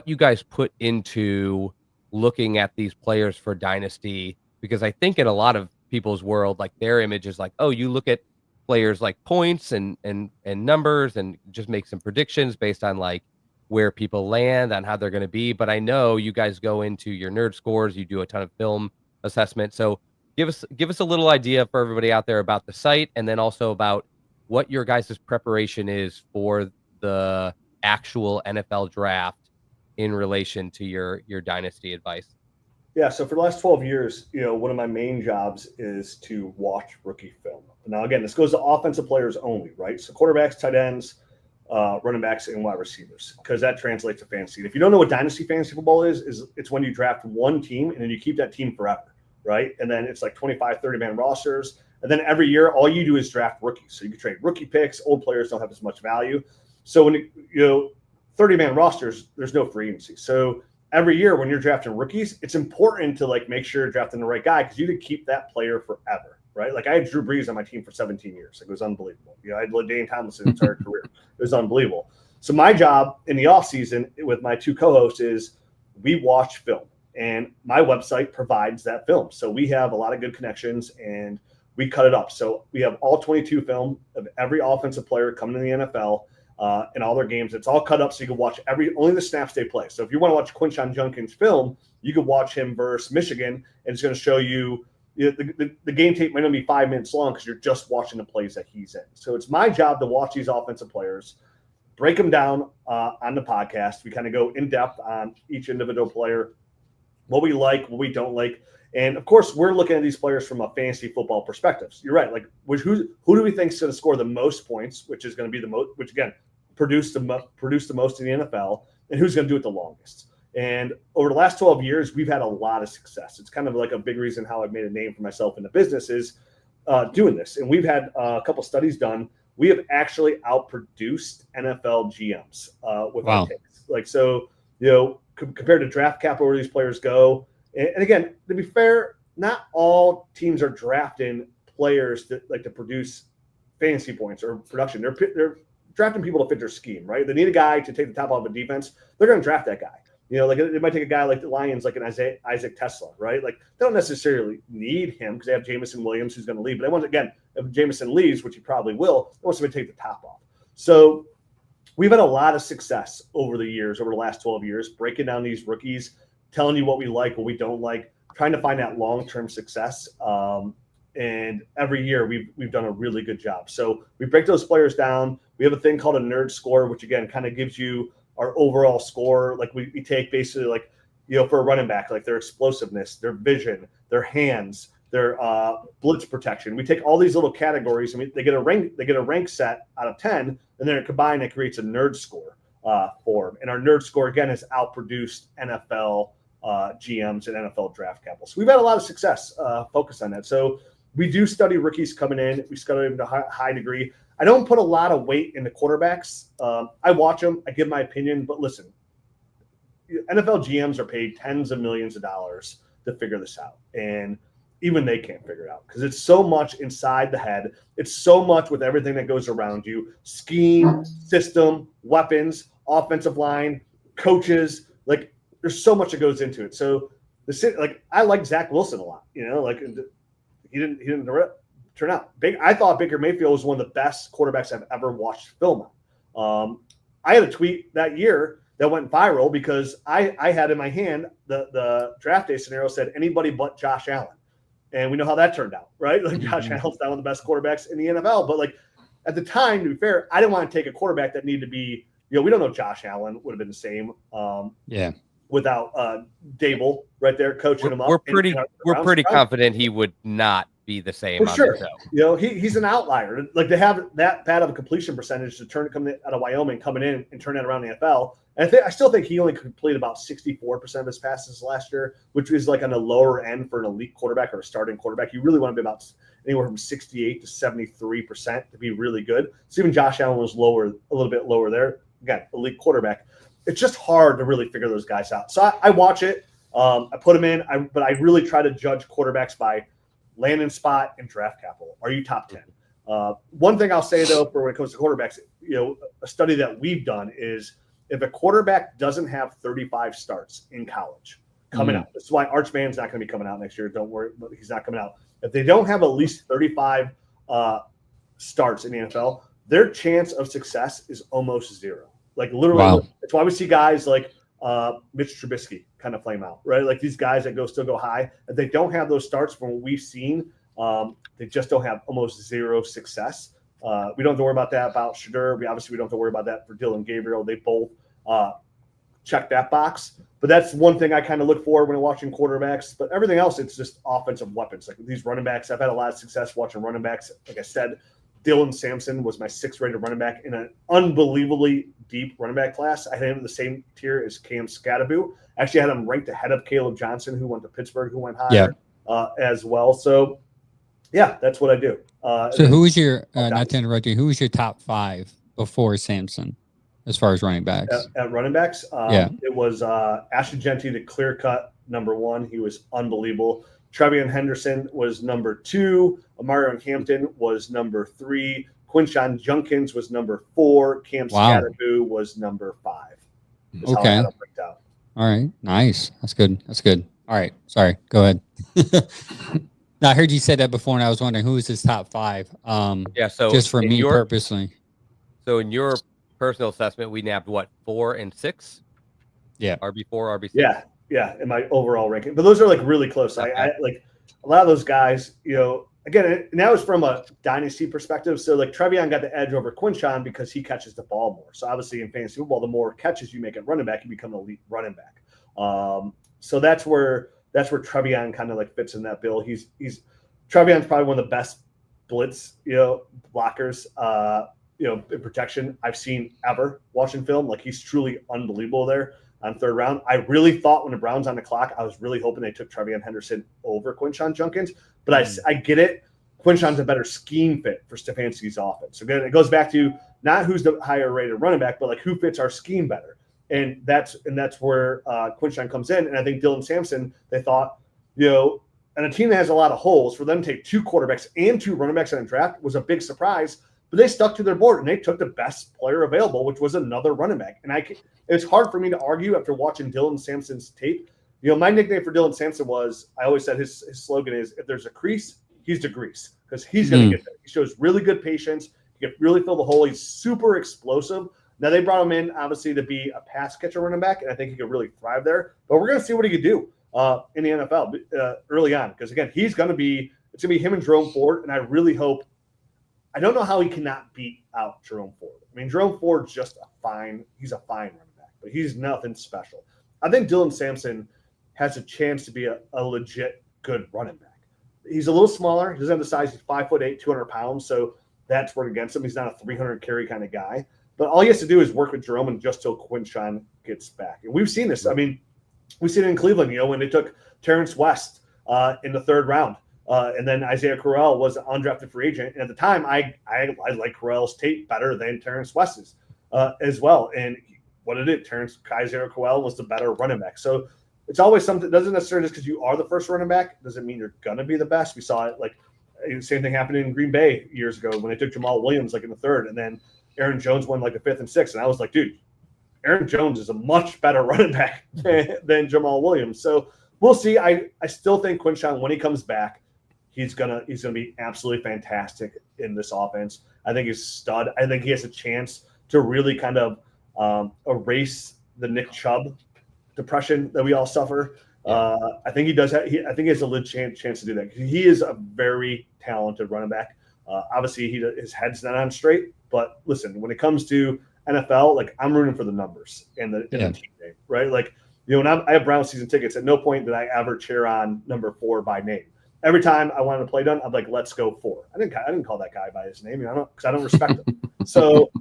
you guys put into looking at these players for Dynasty, because I think in a lot of people's world, like their image is like, oh, you look at players like points and numbers and just make some predictions based on like where people land on how they're going to be. But I know you guys go into your nerd scores, you do a ton of film assessment. So give us a little idea for everybody out there about the site, and then also about what your guys' preparation is for the actual NFL draft in relation to your dynasty advice. Yeah, so for the last 12 years, one of my main jobs is to watch rookie film. Now, again, this goes to offensive players only, right? So quarterbacks, tight ends, running backs, and wide receivers, because that translates to fantasy. If you don't know what dynasty fantasy football is it's when you draft one team and then you keep that team forever, right? And then it's like 25, 30-man rosters. And then every year, all you do is draft rookies. So you can trade rookie picks. Old players don't have as much value. So when 30-man rosters, there's no free agency. So every year when you're drafting rookies, it's important to like make sure you're drafting the right guy, because you can keep that player forever, right? Like I had Drew Brees on my team for 17 years. Like, it was unbelievable. I had LaDainian Tomlinson his entire career. It was unbelievable. So my job in the offseason with my two co-hosts is we watch film, and my website provides that film. So we have a lot of good connections and we cut it up. So we have all 22 film of every offensive player coming in the NFL. And all their games. It's all cut up so you can watch only the snaps they play. So if you want to watch Quinshon Judkins film, you can watch him versus Michigan, and it's going to show you, the game tape might not be 5 minutes long because you're just watching the plays that he's in. So it's my job to watch these offensive players, break them down on the podcast. We kind of go in depth on each individual player, what we like, what we don't like. And of course, we're looking at these players from a fantasy football perspective. So you're right. Like, who do we think is going to score the most points, which is going to be the most, which again, produce the most in the NFL, and who's going to do it the longest. And over the last 12 years, we've had a lot of success. It's kind of like a big reason how I've made a name for myself in the business is doing this. And we've had a couple studies done. We have actually outproduced NFL GMs with our picks. Like, so, compared to draft capital where these players go. And again, to be fair, not all teams are drafting players that like to produce fantasy points or production. They're drafting people to fit their scheme, right? They need a guy to take the top off of defense. They're going to draft that guy. Like they might take a guy like the Lions, like an Isaac Tesla, right? Like they don't necessarily need him because they have Jameson Williams who's going to leave. But they want, again, if Jameson leaves, which he probably will, they want somebody to take the top off. So we've had a lot of success over the last 12 years, breaking down these rookies, telling you what we like, what we don't like, trying to find that long-term success. And every year we've done a really good job. So we break those players down. We have a thing called a nerd score, which again kind of gives you our overall score. Like we take basically like, for a running back, like their explosiveness, their vision, their hands, their blitz protection. We take all these little categories and they get a rank set out of 10, and then combined it creates a nerd score for them. And our nerd score again has outproduced NFL GMs and NFL draft capital. So we've had a lot of success focused on that. So we do study rookies coming in. We study them to a high degree. I don't put a lot of weight in the quarterbacks. I watch them. I give my opinion. But listen, NFL GMs are paid tens of millions of dollars to figure this out. And even they can't figure it out because it's so much inside the head. It's so much with everything that goes around you. Scheme, system, weapons, offensive line, coaches. Like, there's so much that goes into it. So I like Zach Wilson a lot. He didn't turn out big. I thought Baker Mayfield was one of the best quarterbacks I've ever watched film on. I had a tweet that year that went viral because I had in my hand the draft day scenario said anybody but Josh Allen, and we know how that turned out, right? Like Josh Allen's not one of the best quarterbacks in the NFL, but like at the time, to be fair, I didn't want to take a quarterback that needed to be. We don't know if Josh Allen would have been the same. Without Dable right there coaching him up. We're pretty confident he would not be the same. For sure. He's an outlier. Like, to have that bad of a completion percentage to come out of Wyoming, coming in and turn that around in the NFL And I still think he only completed about 64% of his passes last year, which is like on the lower end for an elite quarterback or a starting quarterback. You really want to be about anywhere from 68 to 73% to be really good. So even Josh Allen was lower, a little bit lower there. Again, elite quarterback. It's just hard to really figure those guys out. So I watch it. I put them in, but I really try to judge quarterbacks by landing spot and draft capital. Are you top 10? One thing I'll say, though, for when it comes to quarterbacks, a study that we've done is if a quarterback doesn't have 35 starts in college coming out, this is why Arch Mann's not going to be coming out next year. Don't worry, he's not coming out. If they don't have at least 35 starts in the NFL, their chance of success is almost zero. Like literally, That's why we see guys like Mitch Trubisky kind of flame out, right? Like these guys that still go high. If they don't have those starts from what we've seen, they just don't have almost zero success. We don't have to worry about that about Shadur. We don't have to worry about that for Dylan Gabriel. They both check that box. But that's one thing I kind of look for when watching quarterbacks. But everything else, it's just offensive weapons. Like these running backs, I've had a lot of success watching running backs. Like I said, Dylan Sampson was my 6th rated running back in an unbelievably deep running back class. I had him in the same tier as Cam Scatterby. Actually, I had him ranked ahead of Caleb Johnson, who went to Pittsburgh, who went higher as well. So, yeah, that's what I do. So who was your, not to interrupt you, who was your top 5 before Sampson as far as running backs? At running backs, it was Ashton Genty, the clear-cut number 1. He was unbelievable. Trevion Henderson was number 2. Amarion Hampton was number 3. Quinshon Judkins was number 4. Cam Scatterby was number 5. That's how I had them break down. All right. Nice. That's good. All right. Sorry. Go ahead. Now, I heard you said that before, and I was wondering who is his top 5. So just for me purposely. So in your personal assessment, we nabbed what, 4 and 6? Yeah. RB4, RB6. Yeah, in my overall ranking. But those are like really close. Okay. I like a lot of those guys, again, and that was from a dynasty perspective. So like Trevion got the edge over Quinshon because he catches the ball more. So obviously in fantasy football, the more catches you make at running back, you become an elite running back. So that's where Trevion kind of like fits in that bill. Trevion's probably one of the best blitz, blockers, in protection I've seen ever watching film. Like he's truly unbelievable there on 3rd round. I really thought when the Browns on the clock, I was really hoping they took Trevion Henderson over Quinshon Judkins. But I get it. Quinshon's a better scheme fit for Stefanski's offense. So again, it goes back to not who's the higher rated running back, but like who fits our scheme better. And that's where Quinshon comes in. And I think Dylan Sampson, they thought, and a team that has a lot of holes, for them to take 2 quarterbacks and 2 running backs in a draft was a big surprise. But they stuck to their board and they took the best player available, which was another running back. And it's hard for me to argue after watching Dylan Sampson's tape. My nickname for Dylan Sampson was, I always said his slogan is, if there's a crease, he's the grease, because he's going to get there. He shows really good patience. He can really fill the hole. He's super explosive. Now, they brought him in, obviously, to be a pass catcher running back, and I think he could really thrive there. But we're going to see what he could do in the NFL early on, because, again, it's going to be him and Jerome Ford, and I really hope – I don't know how he cannot beat out Jerome Ford. I mean, Jerome Ford's just he's a fine running back, but he's nothing special. I think Dylan Sampson has a chance to be a legit good running back. He's a little smaller. He doesn't have the size. He's 5'8", 200 pounds. So that's working against him. He's not a 300 carry kind of guy. But all he has to do is work with Jerome and just till Quinshon gets back. And we've seen this. I mean, we've seen it in Cleveland, when they took Terrence West in the 3rd round. And then Isaiah Crowell was an undrafted free agent. And at the time, I like Crowell's tape better than Terrence West's as well. And what did it? Isaiah Crowell was the better running back. So it's always something. It doesn't necessarily just because you are the first running back doesn't mean you're going to be the best. We saw it like same thing happened in Green Bay years ago when they took Jamal Williams like in the 3rd. And then Aaron Jones won like the 5th and 6th. And I was like, dude, Aaron Jones is a much better running back than Jamal Williams. So we'll see. I still think Quinshon, when he comes back, he's gonna be absolutely fantastic in this offense. I think he's a stud. I think he has a chance to really kind of erase the Nick Chubb depression that we all suffer. I think he does. I think he has a legit chance to do that. He is a very talented running back. Obviously, his head's not on straight. But listen, when it comes to NFL, like I'm rooting for the numbers and the team name, right? Like when I have Browns season tickets, at no point did I ever cheer on number 4 by name. Every time I wanted to play done, I'd like, let's go 4. I didn't call that guy by his name, because I don't respect him. So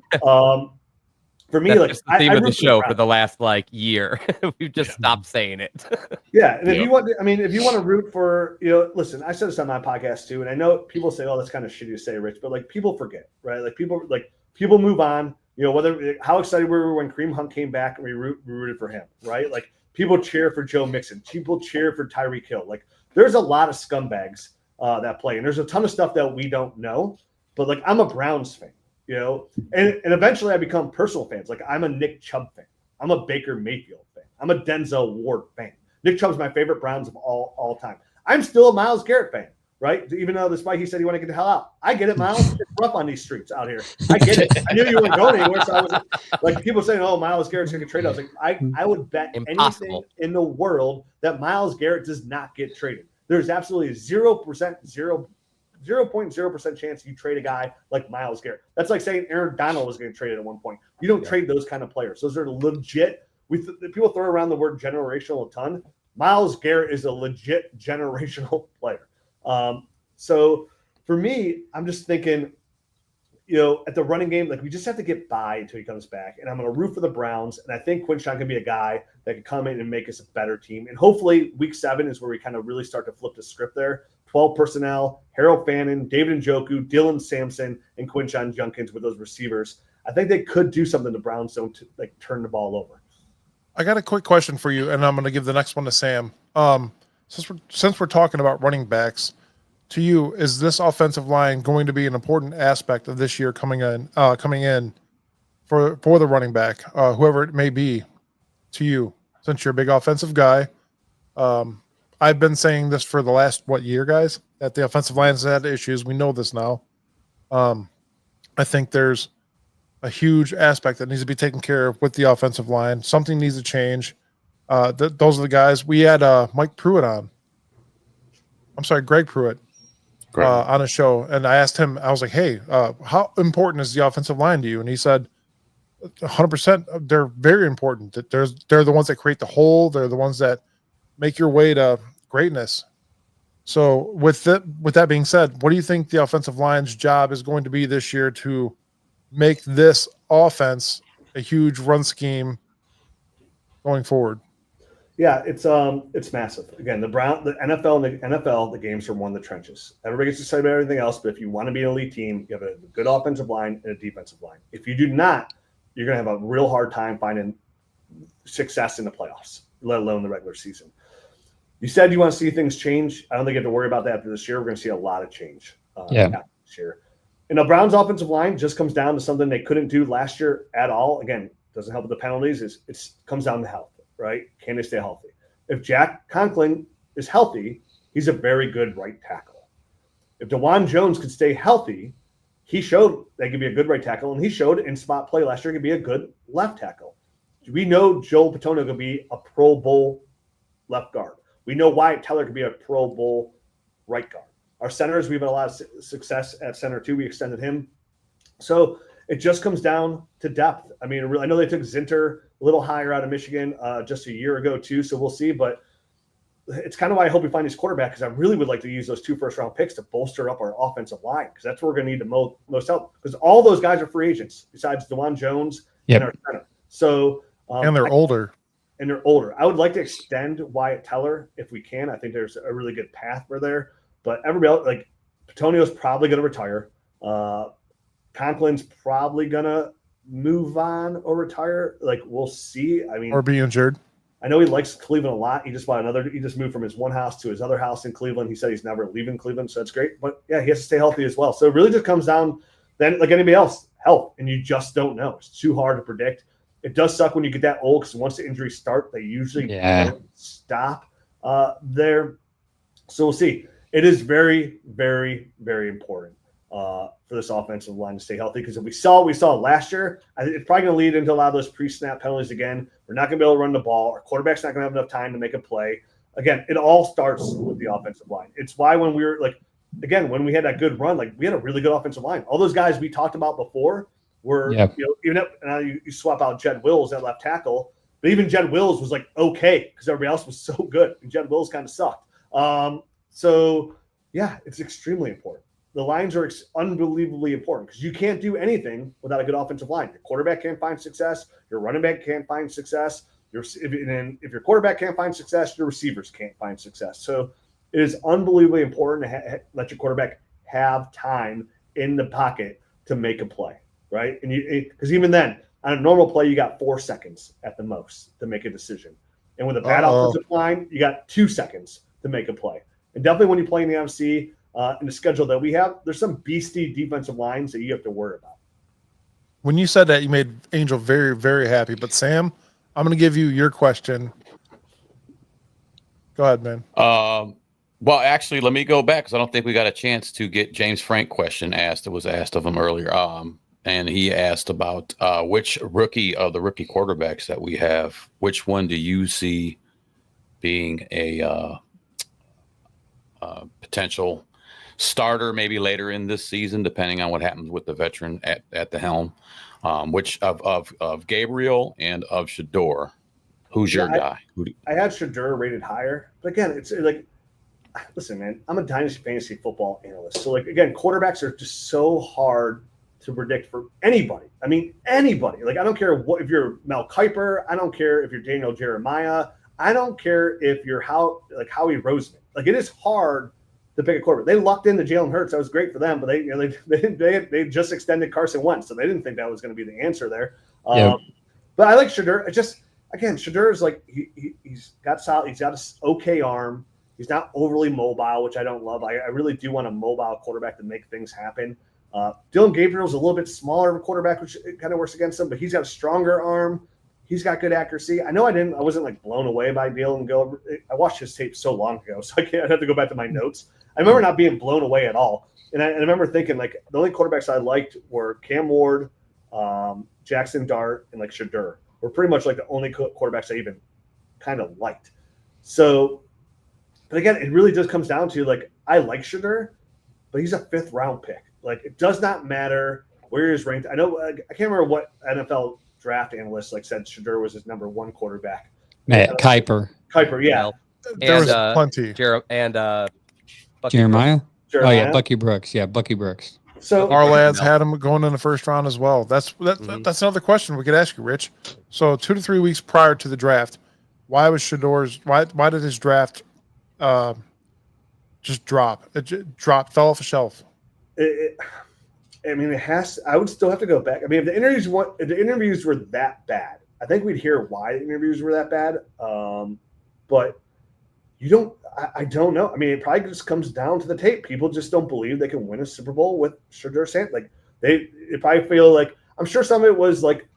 for me, That's like just the theme I of the root show for Browns. the last like year. We've just stopped saying it. Yeah, and if Yep. you want, if you want to root for, listen, I said this on my podcast too, and I know people say, "Oh, that's kind of shitty to say, Rich," but like people forget, right? Like people move on. Whether how excited we were when Kareem Hunt came back and we rooted for him, right? Like people cheer for Joe Mixon, people cheer for Tyreek Hill. Like there's a lot of scumbags that play, and there's a ton of stuff that we don't know. But like I'm a Browns fan, and eventually I become personal fans. Like I'm a Nick Chubb fan, I'm a Baker Mayfield fan, I'm a Denzel Ward fan. Nick Chubb's my favorite Browns of all time. I'm still a Myles Garrett fan, right? Even though despite he said he wanted to get the hell out. I get it, Myles. It's rough on these streets out here. I get it. I knew you weren't going anywhere, so I was like people saying, "Oh, Myles Garrett's going to get traded." I was like, I would bet Impossible. anything in the world that Myles Garrett does not get traded. There's absolutely 0.0% chance you trade a guy like Myles Garrett. That's like saying Aaron Donald was getting traded at one point. You don't trade those kind of players. Those are legit. People throw around the word generational a ton. Myles Garrett is a legit generational player. So for me, I'm just thinking, at the running game, like we just have to get by until he comes back. And I'm going to root for the Browns. And I think Quinshawn can be a guy that can come in and make us a better team. And hopefully week 7 is where we kind of really start to flip the script there. 12 personnel, Harold Fannin, David Njoku, Dylan Sampson, and Quinshawn Junkins with those receivers. I think they could do something the Browns don't like turn the ball over. I got a quick question for you, and I'm going to give the next one to Sam. Since we're talking about running backs, to you, is this offensive line going to be an important aspect of this year coming in for the running back, whoever it may be, to you? Since you're a big offensive guy, I've been saying this for the last year, guys, that the offensive line has had issues. We know this now. I think there's a huge aspect that needs to be taken care of with the offensive line. Something needs to change. Those are the guys. We had Greg Pruitt on a show, and I asked him, I was like, hey, how important is the offensive line to you? And he said 100%. They're very important. They're the ones that create the hole. They're the ones that make your way to greatness. So with that being said, what do you think the offensive line's job is going to be this year to make this offense a huge run scheme going forward? Yeah, it's massive. Again, the NFL, the games are won in the trenches. Everybody gets excited about everything else, but if you want to be an elite team, you have a good offensive line and a defensive line. If you do not, you're going to have a real hard time finding success in the playoffs, let alone the regular season. You said you want to see things change. I don't think you have to worry about that after this year. We're going to see a lot of change this year. And the Browns' offensive line just comes down to something they couldn't do last year at all. Again, doesn't help with the penalties. It comes down to health, right? Can they stay healthy? If Jack Conklin is healthy, he's a very good right tackle. If DeJuan Jones could stay healthy, he showed that he could be a good right tackle, and he showed in spot play last year he could be a good left tackle. We know Joel Patonio could be a Pro Bowl left guard. We know Wyatt Teller could be a Pro Bowl right guard. Our centers, we've had a lot of success at center too. We extended him. So it just comes down to depth. I mean, I know they took Zinter a little higher out of Michigan just a year ago too, so we'll see. But it's kind of why I hope we find his quarterback, because I really would like to use those 2 first-round picks to bolster up our offensive line, because that's where we're going to need the most help, because all those guys are free agents besides DeJuan Jones and our center. So and they're older. And they're older. I would like to extend Wyatt Teller if we can. I think there's a really good path for there. But everybody else, like Patonio's probably going to retire. Conklin's probably going to move on or retire. Like, we'll see. I mean, or be injured. I know he likes Cleveland a lot. He just moved from his one house to his other house in Cleveland. He said he's never leaving Cleveland, so that's great. But yeah, he has to stay healthy as well. So it really just comes down then, like anybody else, health, and you just don't know. It's too hard to predict. It does suck when you get that old, because once the injuries start, they usually don't stop there. So we'll see. It is very, very, very important for this offensive line to stay healthy, because if we saw last year, it's probably going to lead into a lot of those pre-snap penalties again. We're not going to be able to run the ball. Our quarterback's not going to have enough time to make a play. Again, it all starts with the offensive line. It's why when we were when we had that good run, we had a really good offensive line. All those guys we talked about before were, you swap out Jed Wills at left tackle, but even Jed Wills was okay because everybody else was so good, and Jed Wills kind of sucked. So yeah, it's extremely important. the lines are unbelievably important because you can't do anything without a good offensive line. Your quarterback can't find success. Your running back can't find success. If your quarterback can't find success, your receivers can't find success. So it is unbelievably important to let your quarterback have time in the pocket to make a play, right? And because even then, on a normal play, you got 4 seconds at the most to make a decision. And with a bad offensive line, you got 2 seconds to make a play. And definitely when you play in the NFC, in the schedule that we have, there's some beastie defensive lines that you have to worry about. When you said that, you made Angel very, very happy. But Sam, I'm going to give you your question. Go ahead, man. Well, actually, let me go back because I don't think we got a chance to get James Frank question asked. It was asked of him earlier. And he asked about which rookie of the rookie quarterbacks that we have, which one do you see being a potential starter maybe later in this season, depending on what happens with the veteran at the helm, which of Gabriel and of Shador, who's your guy? I had Shador rated higher, but again, it's like, listen, man, I'm a Dynasty fantasy football analyst. So like, again, quarterbacks are just so hard to predict for anybody. I mean, anybody. Like, I don't care if you're Mel Kiper. I don't care if you're Daniel Jeremiah. I don't care if you're Howie Roseman. Like, it is hard to pick a quarterback. They lucked into Jalen Hurts. That was great for them, but they just extended Carson Wentz, so they didn't think that was going to be the answer there. But I like Shador. Shador is like he's got solid. He's got an okay arm. He's not overly mobile, which I don't love. I really do want a mobile quarterback to make things happen. Dylan Gabriel's a little bit smaller of a quarterback, which kind of works against him, but he's got a stronger arm. He's got good accuracy. I know I wasn't like blown away by Dylan Gabriel. I watched his tape so long ago, so I'd have to go back to my notes. I remember not being blown away at all. And I remember thinking like the only quarterbacks I liked were Cam Ward, Jackson Dart, and like Shador were pretty much like the only quarterbacks I even kind of liked. So, but again, it really just comes down to like, I like Shador, but he's a 5th round pick. Like, it does not matter where he's ranked. I know I can't remember what NFL draft analyst like said Shador was his number 1 quarterback. Matt Kiper. Kiper, yeah. There was plenty. Jeremiah? Oh yeah, Bucky Brooks. Yeah, Bucky Brooks. So our lads had him going in the 1st round as well. That's another question we could ask you, Rich. So 2 to 3 weeks prior to the draft, why was Shador's? Why did his draft just drop? Fell off a shelf. It has. I would still have to go back. I mean, if the interviews were that bad, I think we'd hear why the interviews were that bad. But you don't. I don't know. I mean, it probably just comes down to the tape. People just don't believe they can win a Super Bowl with Shador Sanders. Like they probably feel like. I'm sure some of it was like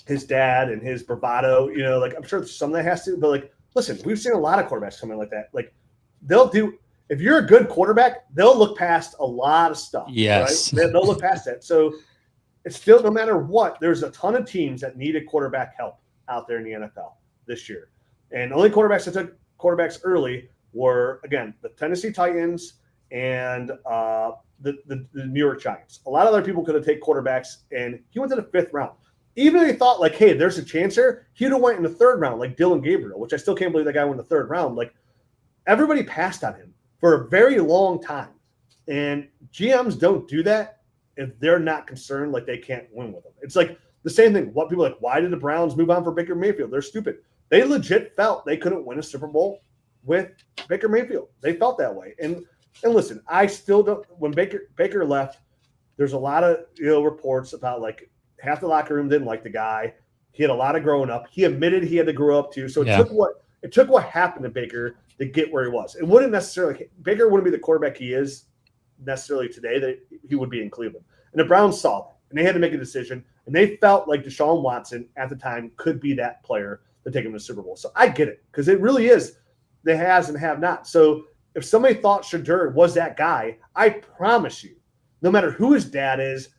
his dad and his bravado. Like I'm sure some of that has to. But like, listen, we've seen a lot of quarterbacks come in like that. Like they'll do. If you're a good quarterback, they'll look past a lot of stuff. Yes. Right? They'll look past that. So it's still, no matter what, there's a ton of teams that needed quarterback help out there in the NFL this year. And the only quarterbacks that took quarterbacks early were, again, the Tennessee Titans and the New York Giants. A lot of other people could have taken quarterbacks, and he went to the 5th round. Even if he thought, like, hey, there's a chance here, he'd have went in the 3rd round, like Dylan Gabriel, which I still can't believe that guy went in the 3rd round. Like, everybody passed on him for a very long time. And GMs don't do that if they're not concerned like they can't win with him. It's like the same thing. What people are like, why did the Browns move on for Baker Mayfield? They're stupid. They legit felt they couldn't win a Super Bowl with Baker Mayfield. They felt that way. And listen, I still don't. When Baker left, there's a lot of reports about like half the locker room didn't like the guy. He had a lot of growing up. He admitted he had to grow up too. So it took what happened to Baker to get where he was. It wouldn't necessarily – Baker wouldn't be the quarterback he is necessarily today that he would be in Cleveland. And the Browns saw that, and they had to make a decision, and they felt like Deshaun Watson at the time could be that player to take him to the Super Bowl. So I get it because it really is the has and have not. So if somebody thought Shador was that guy, I promise you, no matter who his dad is,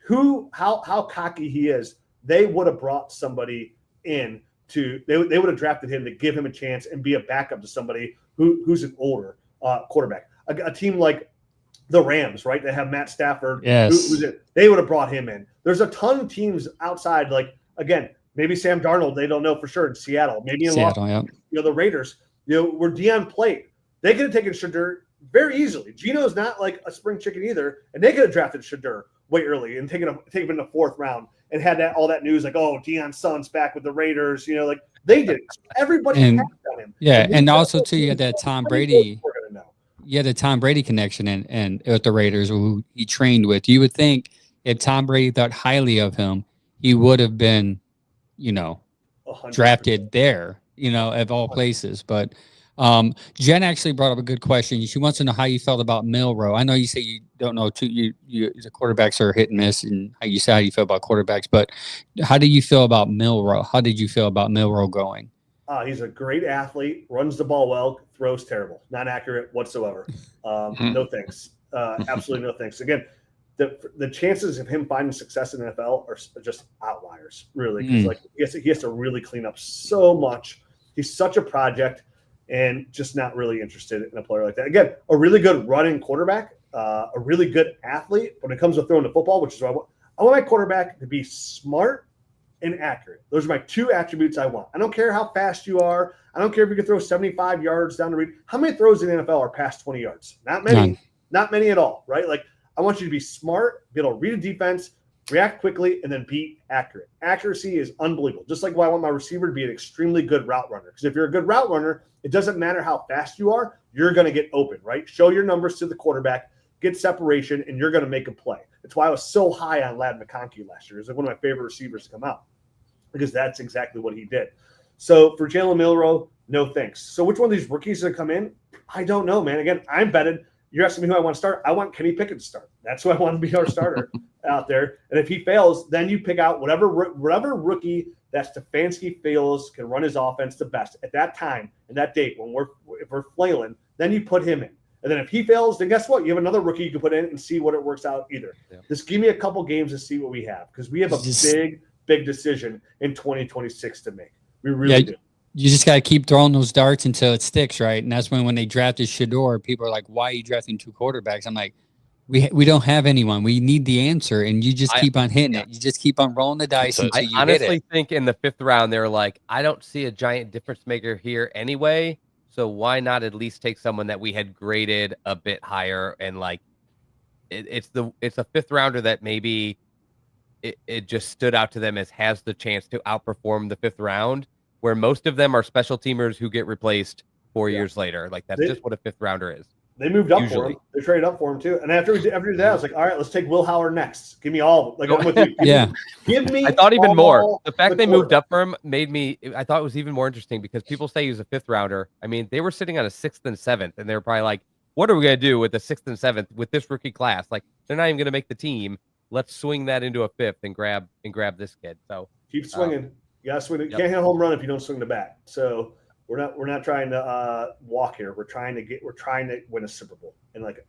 how cocky he is, they would have brought somebody in they would have drafted him to give him a chance and be a backup to somebody who's an older quarterback. A team like the Rams, right? They have Matt Stafford. Yes. They would have brought him in. There's a ton of teams outside, like, again, maybe Sam Darnold, they don't know for sure, in Seattle. Maybe in Seattle, the Raiders, where Deion played. They could have taken Shador very easily. Geno's not like a spring chicken either, and they could have drafted Shedeur way early and taken him in the 4th round and had all that news like, oh, Deion Sund's back with the Raiders. Like they did. Everybody And- passed on him. Yeah, and we- also too, you had that Tom Brady. We're gonna know. You had the Tom Brady connection and with the Raiders, who he trained with. You would think if Tom Brady thought highly of him, he would have been, 100%. drafted there, of all places. But Jen actually brought up a good question. She wants to know how you felt about Milroe. I know you say you don't know the quarterbacks are hit and miss, and how you feel about quarterbacks. But how do you feel about Milroe? How did you feel about Milroe going? He's a great athlete, runs the ball well, throws terrible, not accurate whatsoever. No thanks. Absolutely no thanks. Again, the chances of him finding success in the NFL are just outliers, really. Because he has to really clean up so much. He's such a project, and just not really interested in a player like that. Again, a really good running quarterback, a really good athlete. When it comes to throwing the football, which is what I want my quarterback to be smart and accurate. Those are my 2 attributes I want. I don't care how fast you are. I don't care if you can throw 75 yards down the read. How many throws in the NFL are past 20 yards? Not many. None. Not many at all, right? Like, I want you to be smart, be able to read a defense, react quickly, and then be accurate. Accuracy is unbelievable. Just like why I want my receiver to be an extremely good route runner. Because if you're a good route runner, it doesn't matter how fast you are, you're going to get open, right? Show your numbers to the quarterback, get separation, and you're going to make a play. That's why I was so high on Ladd McConkey last year. It was like one of my favorite receivers to come out, because that's exactly what he did. So for Jalen Milroe, no thanks. So which one of these rookies that come in? I don't know, man. Again, I'm betted. You're asking me who I want to start. I want Kenny Pickett to start. That's who I want to be our starter out there. And if he fails, then you pick out whatever rookie that Stefanski feels can run his offense the best at that time and that date if we're flailing. Then you put him in. And then if he fails, then guess what? You have another rookie you can put in and see what it works out either. Yeah. Just give me a couple games to see what we have, because we have a big decision in 2026 to make. We really do. You just got to keep throwing those darts until it sticks, right? And that's when they drafted Shedeur, people are like, why are you drafting 2 quarterbacks? I'm like, we don't have anyone. We need the answer, and you just keep on hitting it. You just keep on rolling the dice until you hit it. I honestly think in the 5th round, they're like, I don't see a giant difference maker here anyway, so why not at least take someone that we had graded a bit higher? And like, it's a 5th rounder that maybe it just stood out to them as has the chance to outperform the 5th round, where most of them are special teamers who get replaced 4 years later. Like, that's just what a 5th rounder is. They moved up for him. They traded up for him too. And after that, I was like, all right, let's take Will Howard next. Give me all. Like, I'm with you. Give me. I thought even more. The fact they moved up for him made me. I thought it was even more interesting, because people say he was a 5th rounder. I mean, they were sitting on a 6th and 7th, and they were probably like, what are we going to do with the 6th and 7th with this rookie class? Like, they're not even going to make the team. Let's swing that into a 5th and grab this kid. So keep swinging. You got to swing. You can't hit a home run if you don't swing the bat. So we're not trying to walk here. We're trying to win a Super Bowl. And like,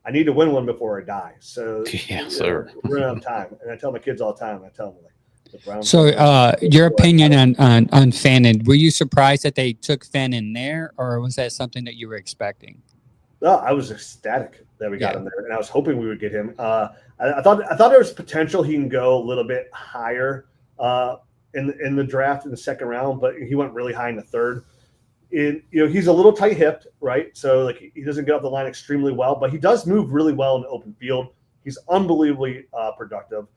I need to win one before I die. So sir. We're gonna have time. And I tell my kids all the time. I tell them, like, the Browns. So your opinion on Fannin? Were you surprised that they took Fannin there, or was that something that you were expecting? No, I was ecstatic that we got him there, and I was hoping we would get him. I thought there was potential he can go a little bit higher in the draft in the 2nd round, but he went really high in the 3rd. He's a little tight-hipped, right? So like, he doesn't get off the line extremely well, but he does move really well in the open field. He's unbelievably productive.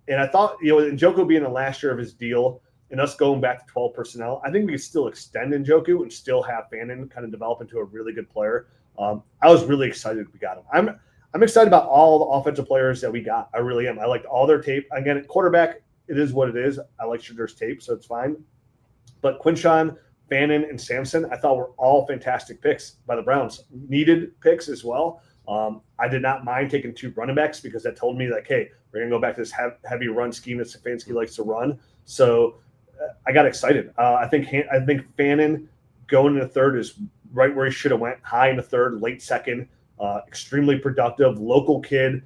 And I thought, Njoku being the last year of his deal and us going back to 12 personnel, I think we could still extend Njoku and still have Fannin kind of develop into a really good player. I was really excited we got him. I'm excited about all the offensive players that we got. I really am. I liked all their tape. Again, at quarterback, it is what it is. I like Shadeur's tape, so it's fine. But Quinshawn, Fannin, and Samson, I thought were all fantastic picks by the Browns. Needed picks as well. I did not mind taking 2 running backs, because that told me, like, hey, we're going to go back to this heavy run scheme that Stefanski likes to run. So I got excited. I think Fannin going in the 3rd is right where he should have went. High in the 3rd, late 2nd. Extremely productive, local kid,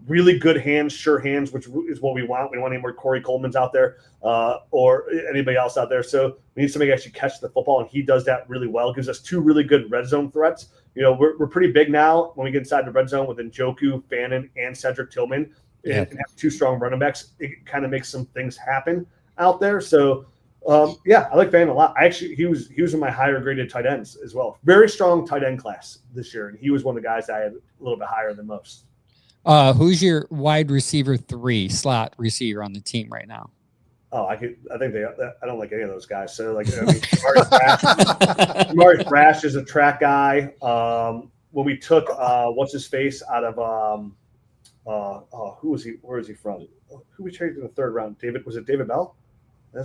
really good hands, sure hands, which is what we want. We don't want any more Corey Coleman's out there or anybody else out there. So we need somebody to actually catch the football, and he does that really well. Gives us 2 really good red zone threats. We're pretty big now when we get inside the red zone with Njoku, Fannin, and Cedric Tillman, and have 2 strong running backs. It kind of makes some things happen out there. So Yeah, I like Van a lot. He was in my higher graded tight ends as well. Very strong tight end class this year, and he was one of the guys that I had a little bit higher than most. Who's your wide receiver 3 slot receiver on the team right now? Oh, I don't like any of those guys. So like, Jamari Thrash is a track guy. When we took what's his face out of who was he? Where is he from? Who we traded in the 3rd round? Was it David Bell?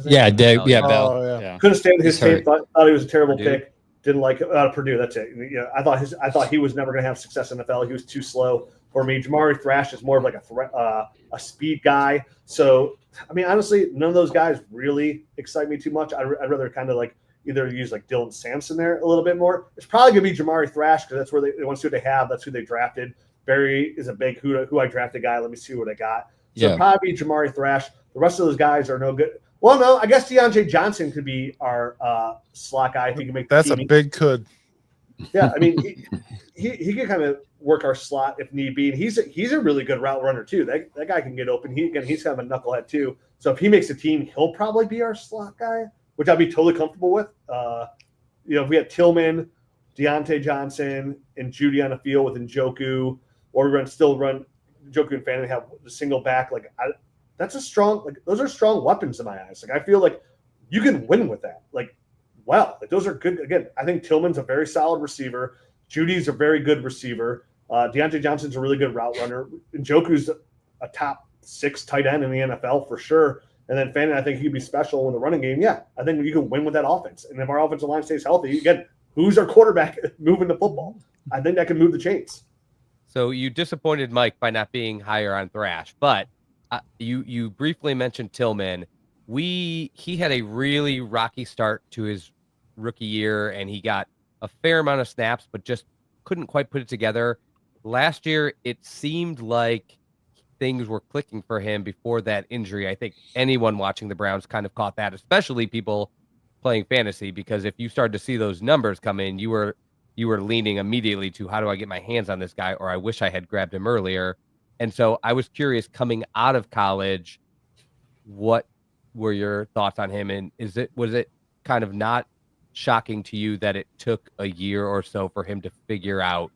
Yeah, Bell. Bell. Yeah. Couldn't stand his tape. Thought he was a terrible pick. Didn't like it. Out of Purdue. That's it. Yeah, I thought he was never going to have success in the NFL. He was too slow for me. Jamari Thrash is more of like a speed guy. So I mean, honestly, none of those guys really excite me too much. I'd rather kind of like either use like Dylan Sampson there a little bit more. It's probably going to be Jamari Thrash because that's where they want to see what they have. That's who they drafted. Barry is a big who I drafted guy. Let me see what I got. So it'd probably be Jamari Thrash. The rest of those guys are no good. Well, no, I guess DeAndre Johnson could be our slot guy if he can make. That's a big could. Yeah, I mean, he can kind of work our slot if need be, and he's a really good route runner too. That guy can get open. He's kind of a knucklehead too. So if he makes a team, he'll probably be our slot guy, which I'd be totally comfortable with. If we had Tillman, Deontay Johnson, and Judy on the field with Njoku, or we're going to still run Njoku and Fanning have the single back, that's a strong. Like those are strong weapons in my eyes. Like I feel like you can win with that. Those are good. Again, I think Tillman's a very solid receiver. Judy's a very good receiver. Deontay Johnson's a really good route runner. Njoku's a top 6 tight end in the NFL for sure. And then Fanning, I think he'd be special in the running game. Yeah, I think you can win with that offense. And if our offensive line stays healthy, again, who's our quarterback moving the football? I think that can move the chains. So you disappointed Mike by not being higher on Thrash, but you briefly mentioned Tillman. He had a really rocky start to his rookie year, and he got a fair amount of snaps, but just couldn't quite put it together. Last year, it seemed like things were clicking for him before that injury. I think anyone watching the Browns kind of caught that, especially people playing fantasy, because if you started to see those numbers come in, you were leaning immediately to how do I get my hands on this guy, or I wish I had grabbed him earlier. And so I was curious, coming out of college, what were your thoughts on him? And was it kind of not shocking to you that it took a year or so for him to figure out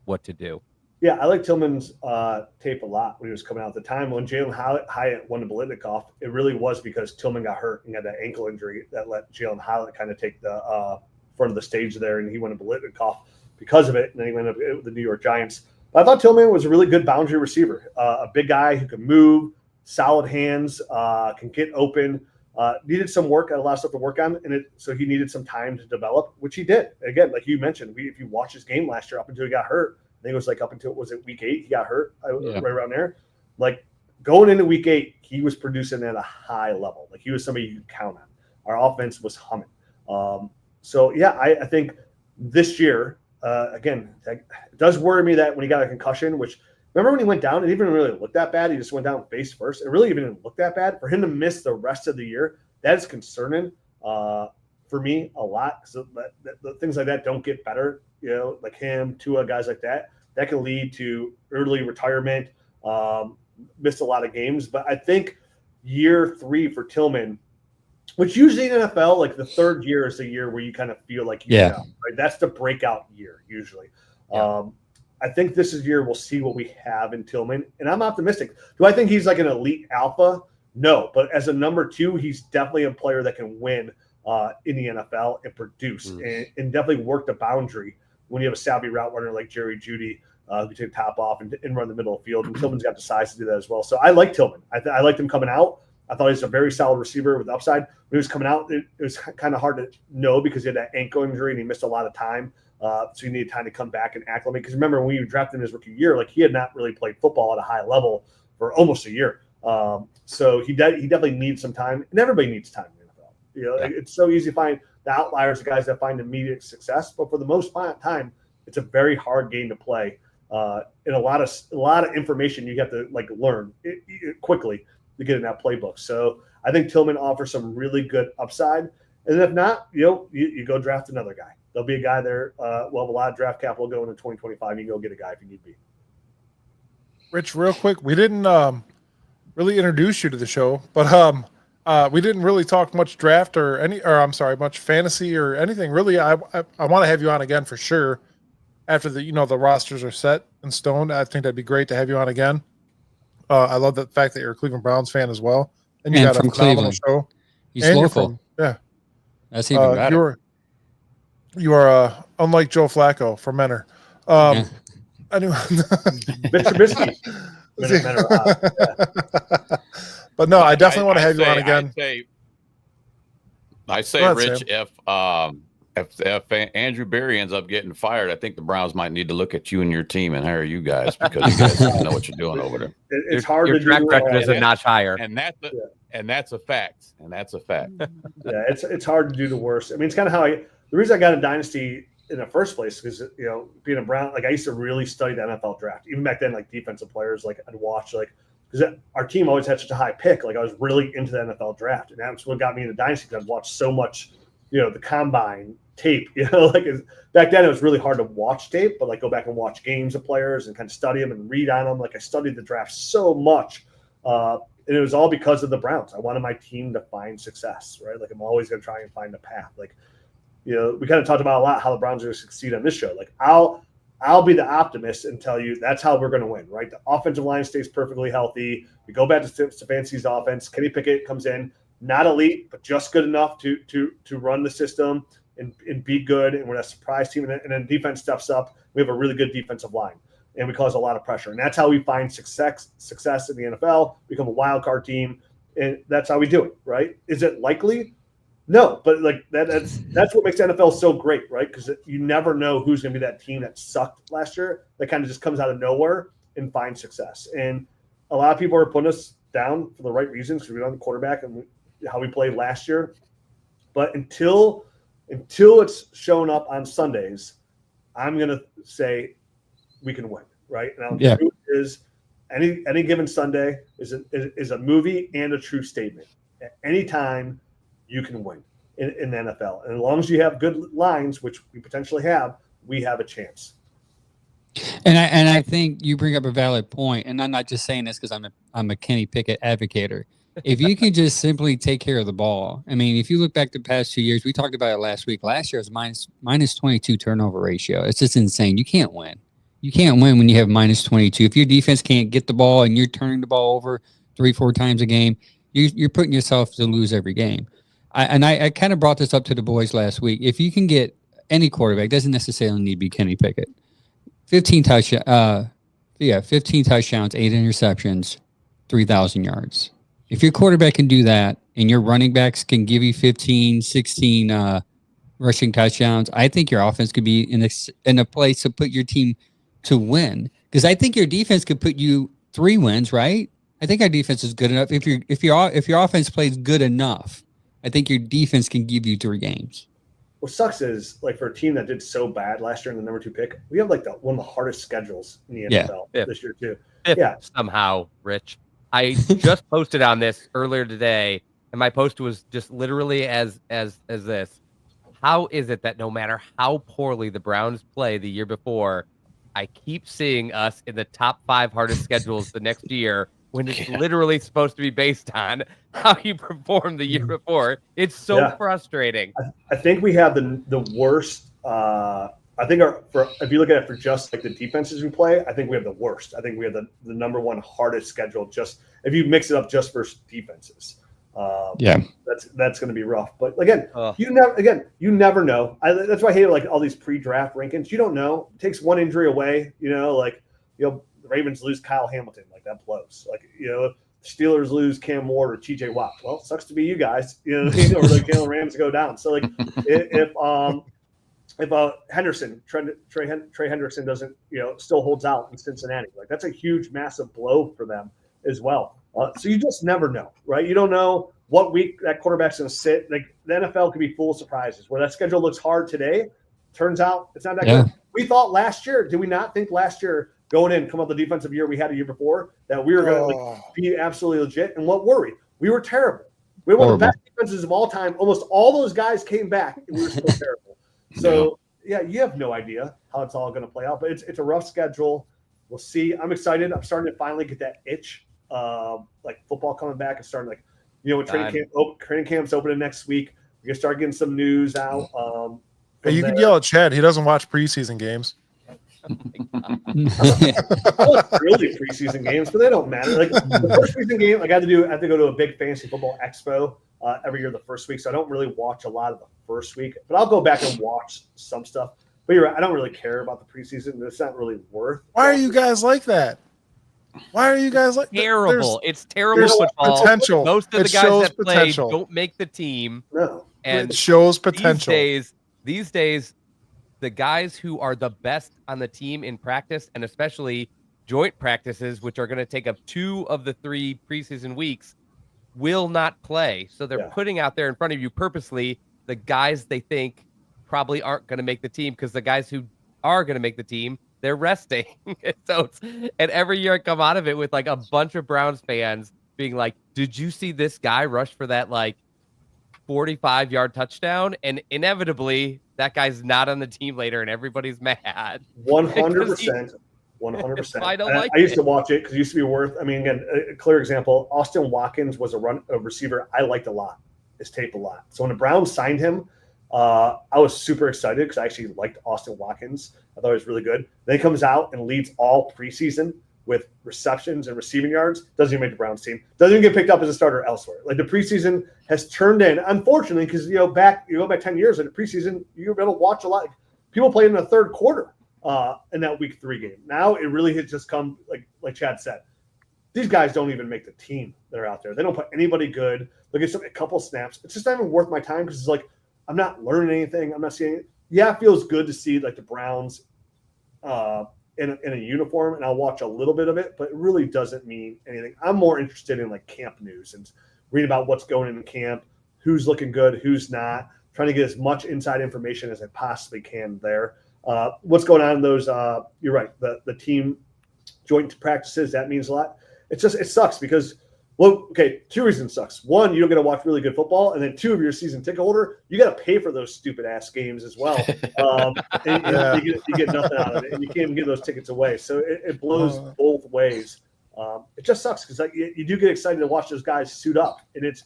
what to do? Yeah, I like Tillman's tape a lot when he was coming out. At the time when Jalen Hyatt won the Biletnikoff, it really was because Tillman got hurt and had that ankle injury that let Jalen Hyatt kind of take the front of the stage there, and he won a Biletnikoff because of it, and then he went up with the New York Giants. But I thought Tillman was a really good boundary receiver, a big guy who can move, solid hands, can get open. Needed some work, had a lot of stuff to work on, so he needed some time to develop, which he did. Again, like you mentioned, if you watch his game last year up until he got hurt, I think it was up until week 8 he got hurt, right around there. Like going into week 8, he was producing at a high level. Like he was somebody you could count on. Our offense was humming. So yeah, I think this year, again, it does worry me that when he got a concussion, which remember when he went down, it didn't even really look that bad. He just went down face first. It really even didn't look that bad. For him to miss the rest of the year, that is concerning for me a lot. So the things like that don't get better, like him, Tua, guys like that. That can lead to early retirement, missed a lot of games. But I think year 3 for Tillman, which usually in NFL, like the 3rd year is the year where you kind of feel like you know, right? That's the breakout year usually. Yeah. I think this is year we'll see what we have in Tillman, and I'm optimistic. Do I think he's like an elite alpha? No, but as a number 2, he's definitely a player that can win in the NFL and produce and definitely work the boundary when you have a savvy route runner like Jerry Jeudy who can take the top off and run the middle of the field. And Tillman's got the size to do that as well. So I like Tillman. I liked him coming out. I thought he was a very solid receiver with upside. When he was coming out, it was kind of hard to know because he had that ankle injury and he missed a lot of time. So he needed time to come back and acclimate. Because remember, when we drafted him his rookie year, like he had not really played football at a high level for almost a year. So he definitely needs some time, and everybody needs time in the NFL. It's so easy to find the outliers, the guys that find immediate success, but for the most time, it's a very hard game to play. And a lot of information you have to learn quickly to get in that playbook. So I think Tillman offers some really good upside. And if not, you go draft another guy. There'll be a guy there. We'll have a lot of draft capital going in 2025. You can go get a guy if you need be. Rich, real quick, we didn't really introduce you to the show, but We didn't really talk much draft much fantasy or anything. Really, I want to have you on again for sure. After the rosters are set in stone, I think that'd be great to have you on again. I love the fact that you're a Cleveland Browns fan as well, and you got from a phenomenal Cleveland. show. He's local. That's even better. You are unlike Joe Flacco from Menor. Anyway, Mitsubishi. But no, I definitely want to have you on again. I say, Rich, if Andrew Berry ends up getting fired, I think the Browns might need to look at you and your team and hire you guys because you guys know what you're doing over there. It's hard your to track do. record is a notch higher, and that's a fact. And that's a fact. Yeah, it's hard to do the worst. I mean, it's kind of how the reason I got in Dynasty in the first place because being a Brown, like I used to really study the NFL draft. Even back then, like defensive players, like I'd watch because our team always had such a high pick. Like I was really into the NFL draft, and that's what got me into Dynasty because I'd watched so much, the combine tape. Back then it was really hard to watch tape, but like go back and watch games of players and kind of study them and read on them. Like I studied the draft so much, and it was all because of the Browns. I wanted my team to find success, right? Like I'm always going to try and find a path. Like, we kind of talked about a lot how the Browns are going to succeed on this show. Like I'll be the optimist and tell you that's how we're going to win, right? The offensive line stays perfectly healthy. We go back to Stefanski's offense. Kenny Pickett comes in, not elite, but just good enough to run the system and be good. And we're a surprise team. And then defense steps up. We have a really good defensive line, and we cause a lot of pressure. And that's how we find success in the NFL, become a wild card team. And that's how we do it, right? Is it likely? No, but like that's what makes the NFL so great, right? Because you never know who's going to be that team that sucked last year that kind of just comes out of nowhere and finds success. And a lot of people are putting us down for the right reasons because we don't have the quarterback and how we played last year. But until it's shown up on Sundays, I'm going to say we can win, right? And the truth is any given Sunday is a movie and a true statement. At any time, you can win in the NFL. And as long as you have good lines, which we potentially have, we have a chance. And I think you bring up a valid point, and I'm not just saying this because I'm a Kenny Pickett advocator. If you can just simply take care of the ball, I mean, if you look back the past 2 years, we talked about it last week. Last year was minus 22 turnover ratio. It's just insane. You can't win. You can't win when you have minus 22. If your defense can't get the ball and you're turning the ball over 3-4 times a game, you're putting yourself to lose every game. I kind of brought this up to the boys last week. If you can get any quarterback, doesn't necessarily need to be Kenny Pickett. 15 touchdowns, 8 interceptions, 3,000 yards. If your quarterback can do that and your running backs can give you 15, 16 rushing touchdowns, I think your offense could be in a place to put your team to win. Because I think your defense could put you 3 wins, right? I think our defense is good enough. If your offense plays good enough, I think your defense can give you 3 games. What sucks is, like, for a team that did so bad last year in the number 2 pick, we have like one of the hardest schedules in the NFL this year too. Somehow, Rich. I just posted on this earlier today, and my post was just literally as this. How is it that no matter how poorly the Browns play the year before, I keep seeing us in the top 5 hardest schedules the next year when it's literally supposed to be based on how you performed the year before? It's so frustrating. I think we have the worst. I think if you look at it for just like the defenses we play, I think we have the worst. I think we have the number 1 hardest schedule. Just if you mix it up just for defenses, that's going to be rough. But again, you never know. That's why I hate like all these pre-draft rankings. You don't know. It takes one injury away. The Ravens lose Kyle Hamilton, like that blows. Like Steelers lose Cam Ward or T.J. Watt. Well, it sucks to be you guys. Or like Jalen Rams go down. So like if Henderson, Trey Henderson doesn't, still holds out in Cincinnati, like that's a huge, massive blow for them as well. So you just never know, right? You don't know what week that quarterback's going to sit. Like the NFL could be full of surprises. Where that schedule looks hard today, turns out it's not that good. We thought last year, did we not think last year going in, come up the defensive year we had a year before, that we were going to be absolutely legit? And what were we? We were terrible. We were one of the best defenses of all time. Almost all those guys came back, and we were still terrible. So, you have no idea how it's all going to play out. But it's a rough schedule. We'll see. I'm excited. I'm starting to finally get that itch, like football coming back and starting like With training camp's opening next week. We're gonna start getting some news out. Hey, you can yell at Chad. He doesn't watch preseason games. I watch really preseason games, but they don't matter. Like the first preseason game, I have to go to a big fantasy football expo every year the first week, so I don't really watch a lot of the first week. But I'll go back and watch some stuff. But you're right, I don't really care about the preseason. It's not really worth. Why are you guys like that? Why are you guys like terrible? It's terrible football. Potential. Most of the guys that play don't make the team. No, and it shows potential. These days, the guys who are the best on the team in practice, and especially joint practices, which are going to take up 2 of the 3 preseason weeks, will not play. So they're putting out there in front of you purposely the guys they think probably aren't going to make the team, because the guys who are going to make the team, they're resting. And every year I come out of it with like a bunch of Browns fans being like, did you see this guy rush for that like 45-yard touchdown? And inevitably that guy's not on the team later and everybody's mad. 100%. 100%. I used to watch it because it used to be worth. I mean, again, a clear example. Austin Watkins was a receiver I liked a lot. His tape a lot. So when the Browns signed him, I was super excited because I actually liked Austin Watkins. I thought he was really good. Then he comes out and leads all preseason with receptions and receiving yards. Doesn't even make the Browns team. Doesn't even get picked up as a starter elsewhere. Like the preseason has turned in, unfortunately, because you go back 10 years in the preseason, you're able to watch a lot. People played in the third quarter in that week 3 game. Now it really has just come like Chad said. These guys don't even make the team that are out there. They don't put anybody good. They'll get a couple snaps. It's just not even worth my time because it's like I'm not learning anything. I'm not seeing it. Yeah, it feels good to see like the Browns in a uniform, and I'll watch a little bit of it, but it really doesn't mean anything. I'm more interested in like camp news and reading about what's going on in camp, who's looking good, who's not, trying to get as much inside information as I possibly can there. What's going on in those, you're right, the team joint practices, that means a lot. It sucks because, well, okay, 2 reasons it sucks. 1, you don't get to watch really good football, and then 2, if you're a season ticket holder, you got to pay for those stupid ass games as well. And you get nothing out of it, and you can't even get those tickets away. So it blows both ways. It just sucks because you do get excited to watch those guys suit up, and it's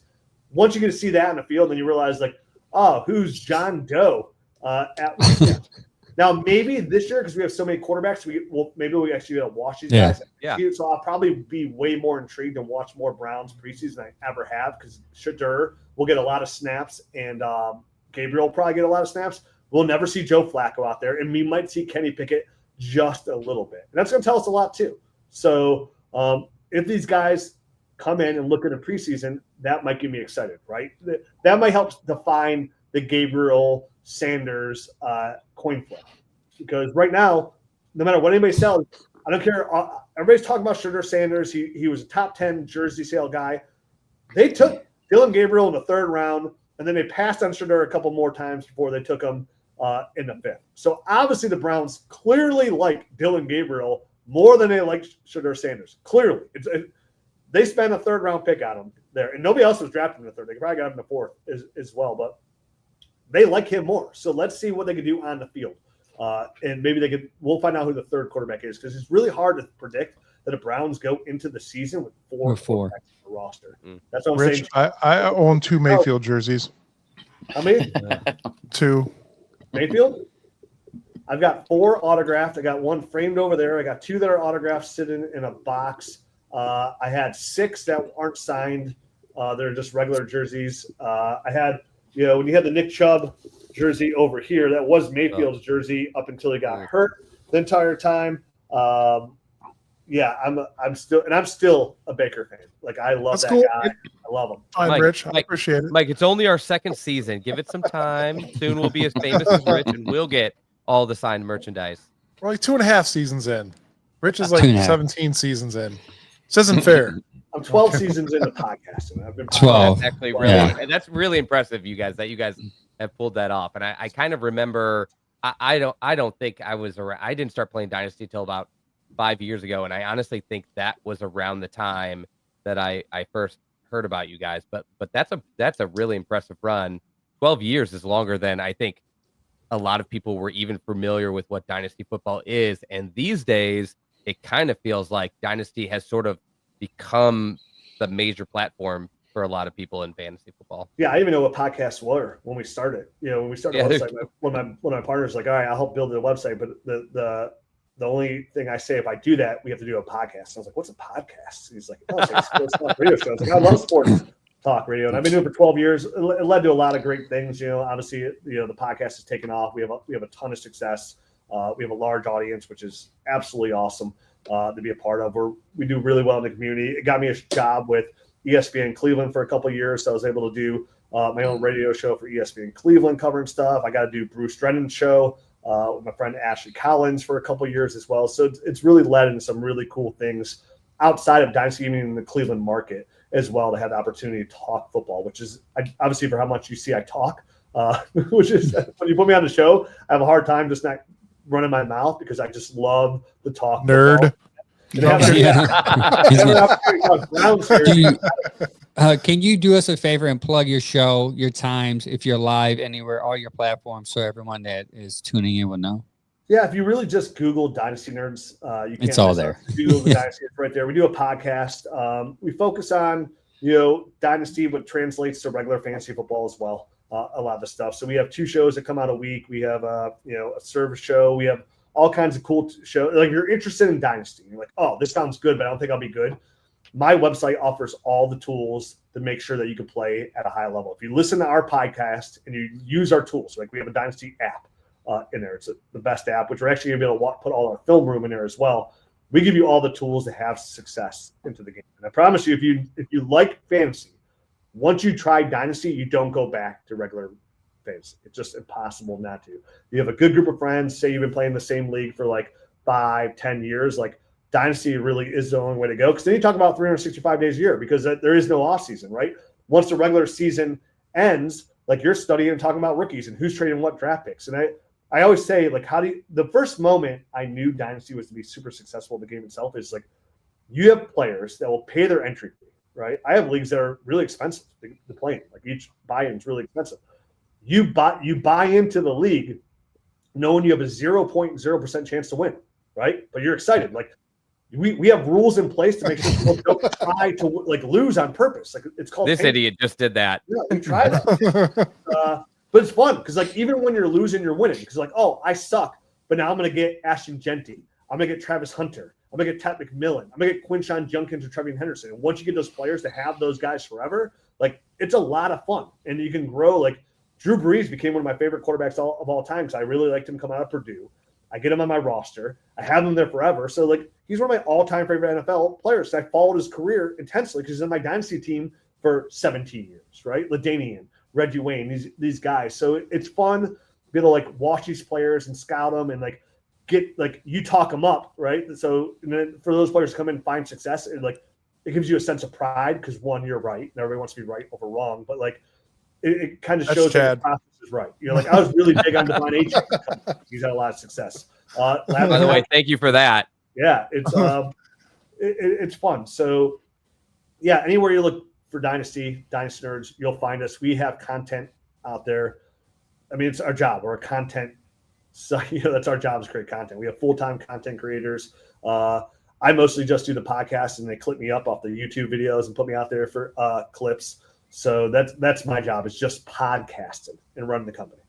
once you get to see that in the field, then you realize like, oh, who's John Doe at Now, maybe this year, because we have so many quarterbacks, maybe we actually got to watch these guys. Yeah. So I'll probably be way more intrigued and watch more Browns preseason than I ever have, because Shadur will get a lot of snaps, and Gabriel will probably get a lot of snaps. We'll never see Joe Flacco out there, and we might see Kenny Pickett just a little bit. And that's going to tell us a lot, too. So if these guys come in and look at the preseason, that might get me excited, right? That might help define the Gabriel Sanders coin flip, because right now, no matter what anybody sells, I don't care. Everybody's talking about Shadur Sanders. He was a top 10 jersey sale guy. They took Dylan Gabriel in the 3rd round, and then they passed on Shadur a couple more times before they took him in the 5th. So obviously the Browns clearly like Dylan Gabriel more than they like Shadur Sanders. Clearly, they spent a 3rd round pick on him there, and nobody else was drafted in the 3rd. They probably got him in the 4th as well, but they like him more. So let's see what they can do on the field. And maybe we'll find out who the 3rd quarterback is, because it's really hard to predict that the Browns go into the season with 4 quarterbacks on the roster. That's what I'm saying. I own 2 Mayfield jerseys. How many? 2. Mayfield? I've got 4 autographed. I got 1 framed over there. I got 2 that are autographed sitting in a box. I had 6 that aren't signed. They're just regular jerseys. I had, when you had the Nick Chubb jersey over here, that was Mayfield's jersey up until he got hurt the entire time. I'm still a Baker fan. Like, I love that guy. I love him. Fine, Rich. I appreciate it. Mike, it's only our 2nd season. Give it some time. Soon we'll be as famous as Rich, and we'll get all the signed merchandise. We're like 2.5 seasons in. Rich is like 17 seasons in. This isn't fair. I'm 12 seasons into podcasting. I've been 12. That's actually really, and that's really impressive, you guys, that you guys have pulled that off. And I kind of remember, I don't think I was around. I didn't start playing Dynasty till about 5 years ago, and I honestly think that was around the time that I first heard about you guys. But that's a really impressive run. 12 years is longer than I think a lot of people were even familiar with what Dynasty football is. And these days, it kind of feels like Dynasty has sort of become the major platform for a lot of people in fantasy football. Yeah, I didn't even know what podcasts were when we started. When we started the website, one of my partners was like, all right, I'll help build the website, but the only thing I say if I do that, we have to do a podcast. And I was like, what's a podcast? He's like, oh, it's like a sports talk radio show. I was like, I love sports talk radio, and I've been doing it for 12 years. It led to a lot of great things. Obviously, the podcast has taken off. We have a ton of success. We have a large audience, which is absolutely awesome to be a part of. We do really well in the community. It got me a job with ESPN Cleveland for a couple of years, so I was able to do my own radio show for ESPN Cleveland covering stuff. I got to do Bruce Drennan's show with my friend Ashley Collins for a couple of years as well. So it's really led into some really cool things outside of Dynasty, even in the Cleveland market as well, to have the opportunity to talk football, which is obviously for how much you see I talk, which is when you put me on the show, I have a hard time just not running my mouth because I just love the talk. Nerd. Can you do us a favor and plug your show, your times, if you're live anywhere, all your platforms, so everyone that is tuning in will know? Yeah, if you really just Google Dynasty Nerds, you can. It's all there. Google the Dynasty, it's right there. We do a podcast. We focus on Dynasty, but translates to regular fantasy football as well. A lot of the stuff. So we have 2 shows that come out a week. We have a service show. We have all kinds of cool shows. Like if you're interested in Dynasty, you're like, oh, this sounds good, but I don't think I'll be good. My website offers all the tools to make sure that you can play at a high level. If you listen to our podcast and you use our tools, like we have a Dynasty app in there. It's the best app, which we're actually going to be able to put all our film room in there as well. We give you all the tools to have success into the game. And I promise you, if you like fantasy, once you try Dynasty, you don't go back to regular fantasy. It's just impossible not to. You have a good group of friends, say you've been playing the same league for like 5-10 years, like Dynasty really is the only way to go. Because then you talk about 365 days a year because there is no off season, right? Once the regular season ends, like you're studying and talking about rookies and who's trading what draft picks. And I always say, like, the first moment I knew Dynasty was to be super successful in the game itself is like, you have players that will pay their entry fee, right? I have leagues that are really expensive to play in. Like each buy-in is really expensive. You buy into the league knowing you have a 0.0% chance to win, right? But you're excited. Like we have rules in place to make sure people don't try to like lose on purpose. Like it's called this idiot just did that. Yeah, we try that. But it's fun because like even when you're losing, you're winning. Because like, oh, I suck, but now I'm gonna get Ashton Genty. I'm gonna get Travis Hunter. I'm gonna get Tat McMillan. I'm gonna get Quinshon Judkins or Trevian Henderson. And once you get those players to have those guys forever, like it's a lot of fun. And you can grow. Like Drew Brees became one of my favorite quarterbacks of all time because I really liked him coming out of Purdue. I get him on my roster. I have him there forever. So like he's one of my all-time favorite NFL players. I followed his career intensely because he's in my dynasty team for 17 years, right? LaDainian, Reggie Wayne, these guys. So it's fun to be able to like watch these players and scout them and like get like you talk them up, right? So and then for those players to come in and find success, it gives you a sense of pride because one, you're right, and everybody wants to be right over wrong, but like it kind of shows that the process is right. Like I was really big on Devon H. He's had a lot of success. By the way, thank you for that. Yeah, it's fun. So yeah, anywhere you look for Dynasty Nerds, you'll find us. We have content out there. I mean, it's our job. We're a content. So that's our job is create content. We have full-time content creators. I mostly just do the podcast, and they clip me up off the YouTube videos and put me out there for clips. So that's my job is just podcasting and running the company.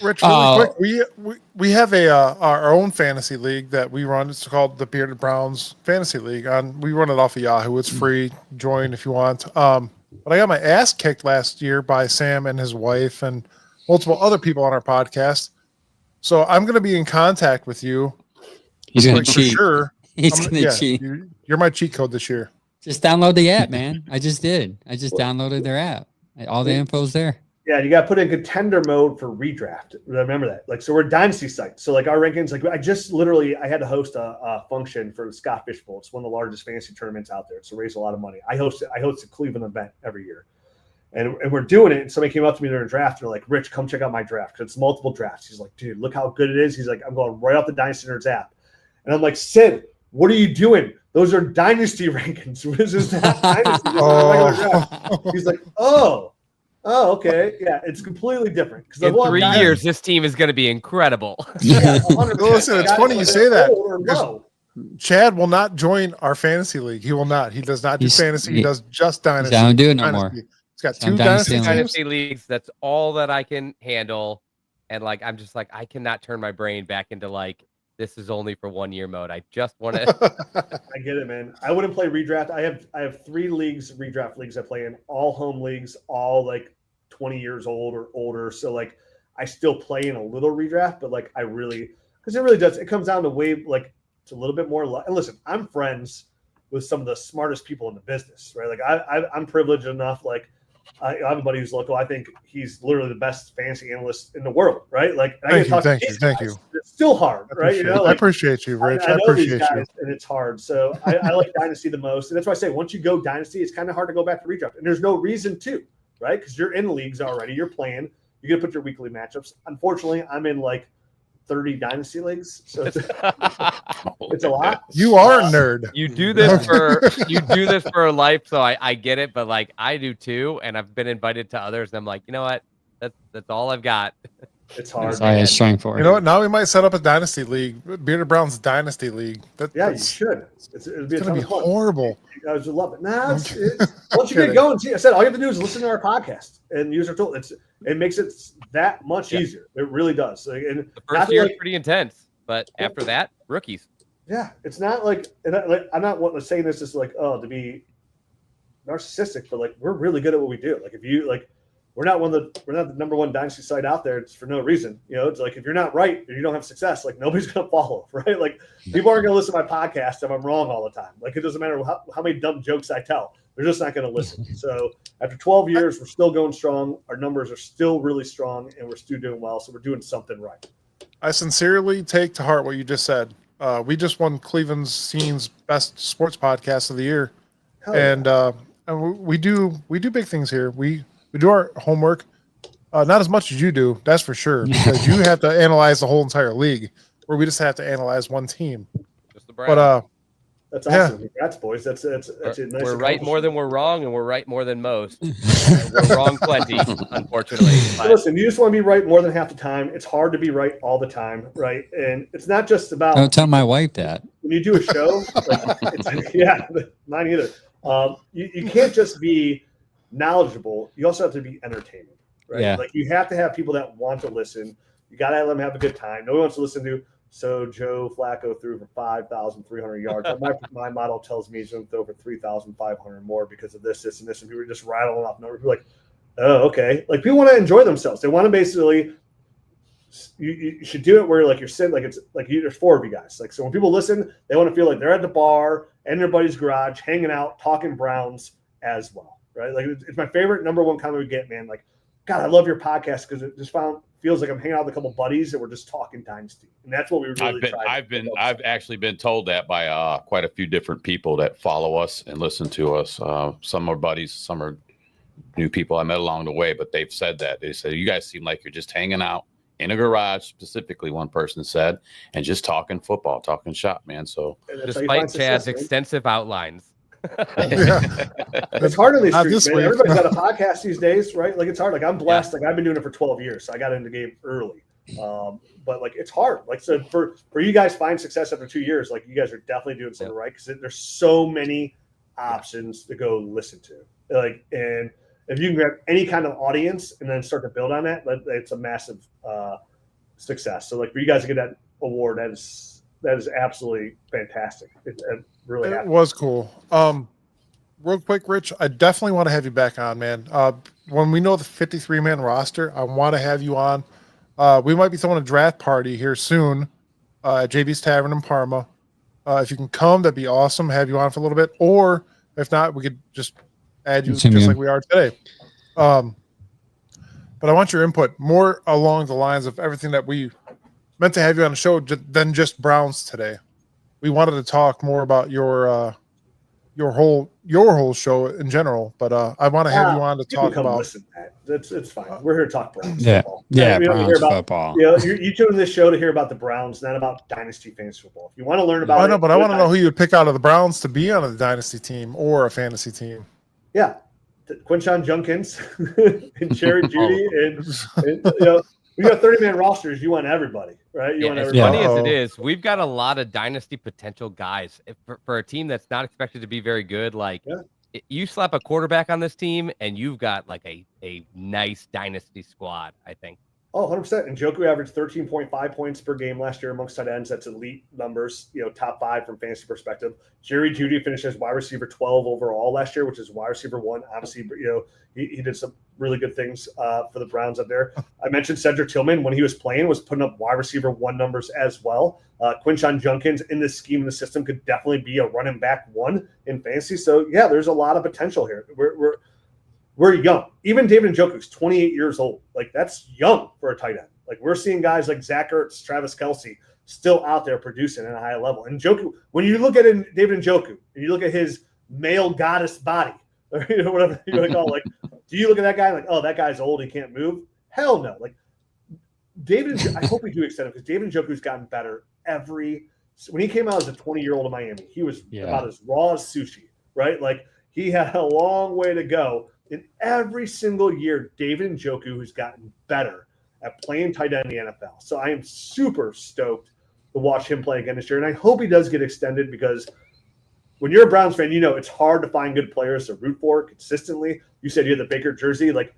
Rich, really quick, we have our own fantasy league that we run. It's called the Bearded Browns Fantasy League. We run it off of Yahoo. It's free. Join if you want. But I got my ass kicked last year by Sam and his wife and multiple other people on our podcast. So I'm going to be in contact with you. He's going to cheat. Sure. He's going to cheat. You're my cheat code this year. Just download the app, man. I just did. I just downloaded their app. All the info's there. Yeah, you got to put in contender mode for redraft. Remember that. Like, so we're a dynasty site. So like our rankings, like I had to host a function for the Scott Fish Bowl. It's one of the largest fantasy tournaments out there. So raise a lot of money. I host a Cleveland event every year. And we're doing it. And somebody came up to me during a draft. And they're like, Rich, come check out my draft. Because it's multiple drafts. He's like, dude, look how good it is. He's like, I'm going right off the Dynasty Nerds app. And I'm like, Sid, what are you doing? Those are dynasty rankings. This is not dynasty. He's like, oh, okay. Yeah, it's completely different. In 3 years, this team is going to be incredible. Yeah, listen, it's funny you say that. Chad will not join our fantasy league. He will not. He does not do fantasy. He does just Dynasty. I don't do it no Dynasty. more. He's got 2 Dynasty Dynasty leagues. That's all that I can handle. And like, I'm just like, I cannot turn my brain back into like, this is only for 1 year mode. I just want to. I get it, man. I wouldn't play redraft. I have 3 leagues, redraft leagues I play in, all home leagues, all like 20 years old or older. So like, I still play in a little redraft, but like, because it really does. It comes down to like, it's a little bit more. And listen, I'm friends with some of the smartest people in the business, right? Like I'm privileged enough. Like I have a buddy who's local. I think he's literally the best fantasy analyst in the world, right? Like thank you. It's still hard, right? I appreciate you, Rich. I appreciate you. And it's hard. So I like Dynasty the most. And that's why I say once you go Dynasty, it's kind of hard to go back to redraft. And there's no reason to, right? Because you're in leagues already. You're playing. You're gonna put your weekly matchups. Unfortunately, I'm in like 30 Dynasty leagues, so it's a lot. You are a nerd. You do this for a life, so I get it, but like I do too, and I've been invited to others, and I'm like, you know what? That's all I've got. It's hard. That's all I was trying for. You know what? Now we might set up a Dynasty league, Bearded Browns Dynasty League. You should. It'd be gonna be horrible. You guys would love it. Once you get going, see, I said all you have to do is listen to our podcast and use our tool. It makes it that much easier. It really does. And the first year is pretty intense, but after that, rookies. Yeah, it's not like, I'm not saying this is like, to be narcissistic, but like we're really good at what we do. Like if you like, we're not the number one Dynasty site out there. It's for no reason. You know, it's like if you're not right or you don't have success, like nobody's gonna follow, right? Like people aren't gonna listen to my podcast if I'm wrong all the time. Like it doesn't matter how many dumb jokes I tell. They're just not gonna listen. So after 12 years, we're still going strong. Our numbers are still really strong, and we're still doing well. So we're doing something right. I sincerely take to heart what you just said. We just won Cleveland Scene's best sports podcast of the year, and we do big things here. We do our homework, not as much as you do, that's for sure, because you have to analyze the whole entire league, where we just have to analyze one team. Just the Browns. But that's awesome. Congrats, boys. That's a nice. We're right more than we're wrong, and we're right more than most. We're wrong plenty, unfortunately. But listen, you just want to be right more than half the time. It's hard to be right all the time, right? And it's not just about. Don't tell my wife that. When you do a show, mine either. You can't just be knowledgeable. You also have to be entertaining, right? Yeah. Like you have to have people that want to listen. You got to let them have a good time. Nobody wants to listen to. So Joe Flacco threw for 5,300 yards. My model tells me he's going to throw for 3,500 more because of this, and this, and people are just rattling off numbers. People are like, oh, okay. Like people want to enjoy themselves. They want to basically. You should do it where like you're sitting, like it's like there's 4 of you guys. Like so, when people listen, they want to feel like they're at the bar and their buddy's garage, hanging out, talking Browns as well, right? Like it's my favorite number one comment we get, man. Like, God, I love your podcast because it just feels like I'm hanging out with a couple buddies and we're just talking Dynasty, and that's what we really try. I've actually been told that by quite a few different people that follow us and listen to us. Some are buddies, some are new people I met along the way, but they've said that. They said you guys seem like you're just hanging out in a garage, specifically one person said, and just talking football, talking shop, man. So despite Chad's extensive outlines. It's hard in these streets, man. Everybody's got a podcast these days, right? Like it's hard. Like I'm blessed. Like I've been doing it for 12 years, so I got into the game early. But like it's hard. Like so for you guys find success after 2 years, like you guys are definitely doing something right because there's so many options to go listen to. Like and if you can grab any kind of audience and then start to build on that, it's a massive success. So like for you guys to get that award, that is absolutely fantastic. It really was cool. Real quick, Rich, I definitely want to have you back on, man. When we know the 53-man roster, I want to have you on. We might be throwing a draft party here soon at JB's Tavern in Parma. If you can come, that'd be awesome. Have you on for a little bit. Or if not, we could just add you just like we are today. But I want your input more along the lines of everything that we meant to have you on the show than just Browns today. We wanted to talk more about your whole show in general, but I want to have you on to talk about. Listen, it's fine. We're here to talk Browns football. Browns football. You tune in this show to hear about the Browns, not about Dynasty fantasy football. If you want to learn about, I know, but I want to know who you would pick out of the Browns to be on a Dynasty team or a fantasy team. Yeah, Quinshon Junkins and Cherry Judy, and When you got 30-man rosters, you want everybody, right? You want as everybody. funny as it is, we've got a lot of dynasty potential guys. For a team that's not expected to be very good, like you slap a quarterback on this team, and you've got like a nice dynasty squad, I think. Oh, 100%. And Njoku averaged 13.5 points per game last year amongst tight ends. That's elite numbers, top 5 from fantasy perspective. Jerry Jeudy finished as wide receiver 12 overall last year, which is wide receiver 1. Obviously, he did some really good things for the Browns up there. I mentioned Cedric Tillman when he was playing was putting up wide receiver 1 numbers as well. Quinshon Judkins in this scheme in the system could definitely be a running back 1 in fantasy. So, yeah, there's a lot of potential here. We're young. Even David Njoku's 28 years old. Like, that's young for a tight end. Like, we're seeing guys like Zach Ertz, Travis Kelce still out there producing at a high level. And Njoku, when you look at David Njoku and you look at his male goddess body, or whatever you want to call it, like, do you look at that guy like, oh, that guy's old, he can't move? Hell no. Like, I hope we do extend him because David Njoku's gotten better when he came out as a 20-year-old in Miami, he was about as raw as sushi, right? Like, he had a long way to go. In every single year, David Njoku has gotten better at playing tight end in the NFL. So I am super stoked to watch him play again this year. And I hope he does get extended because when you're a Browns fan, it's hard to find good players to root for consistently. You said you had the Baker jersey. Like,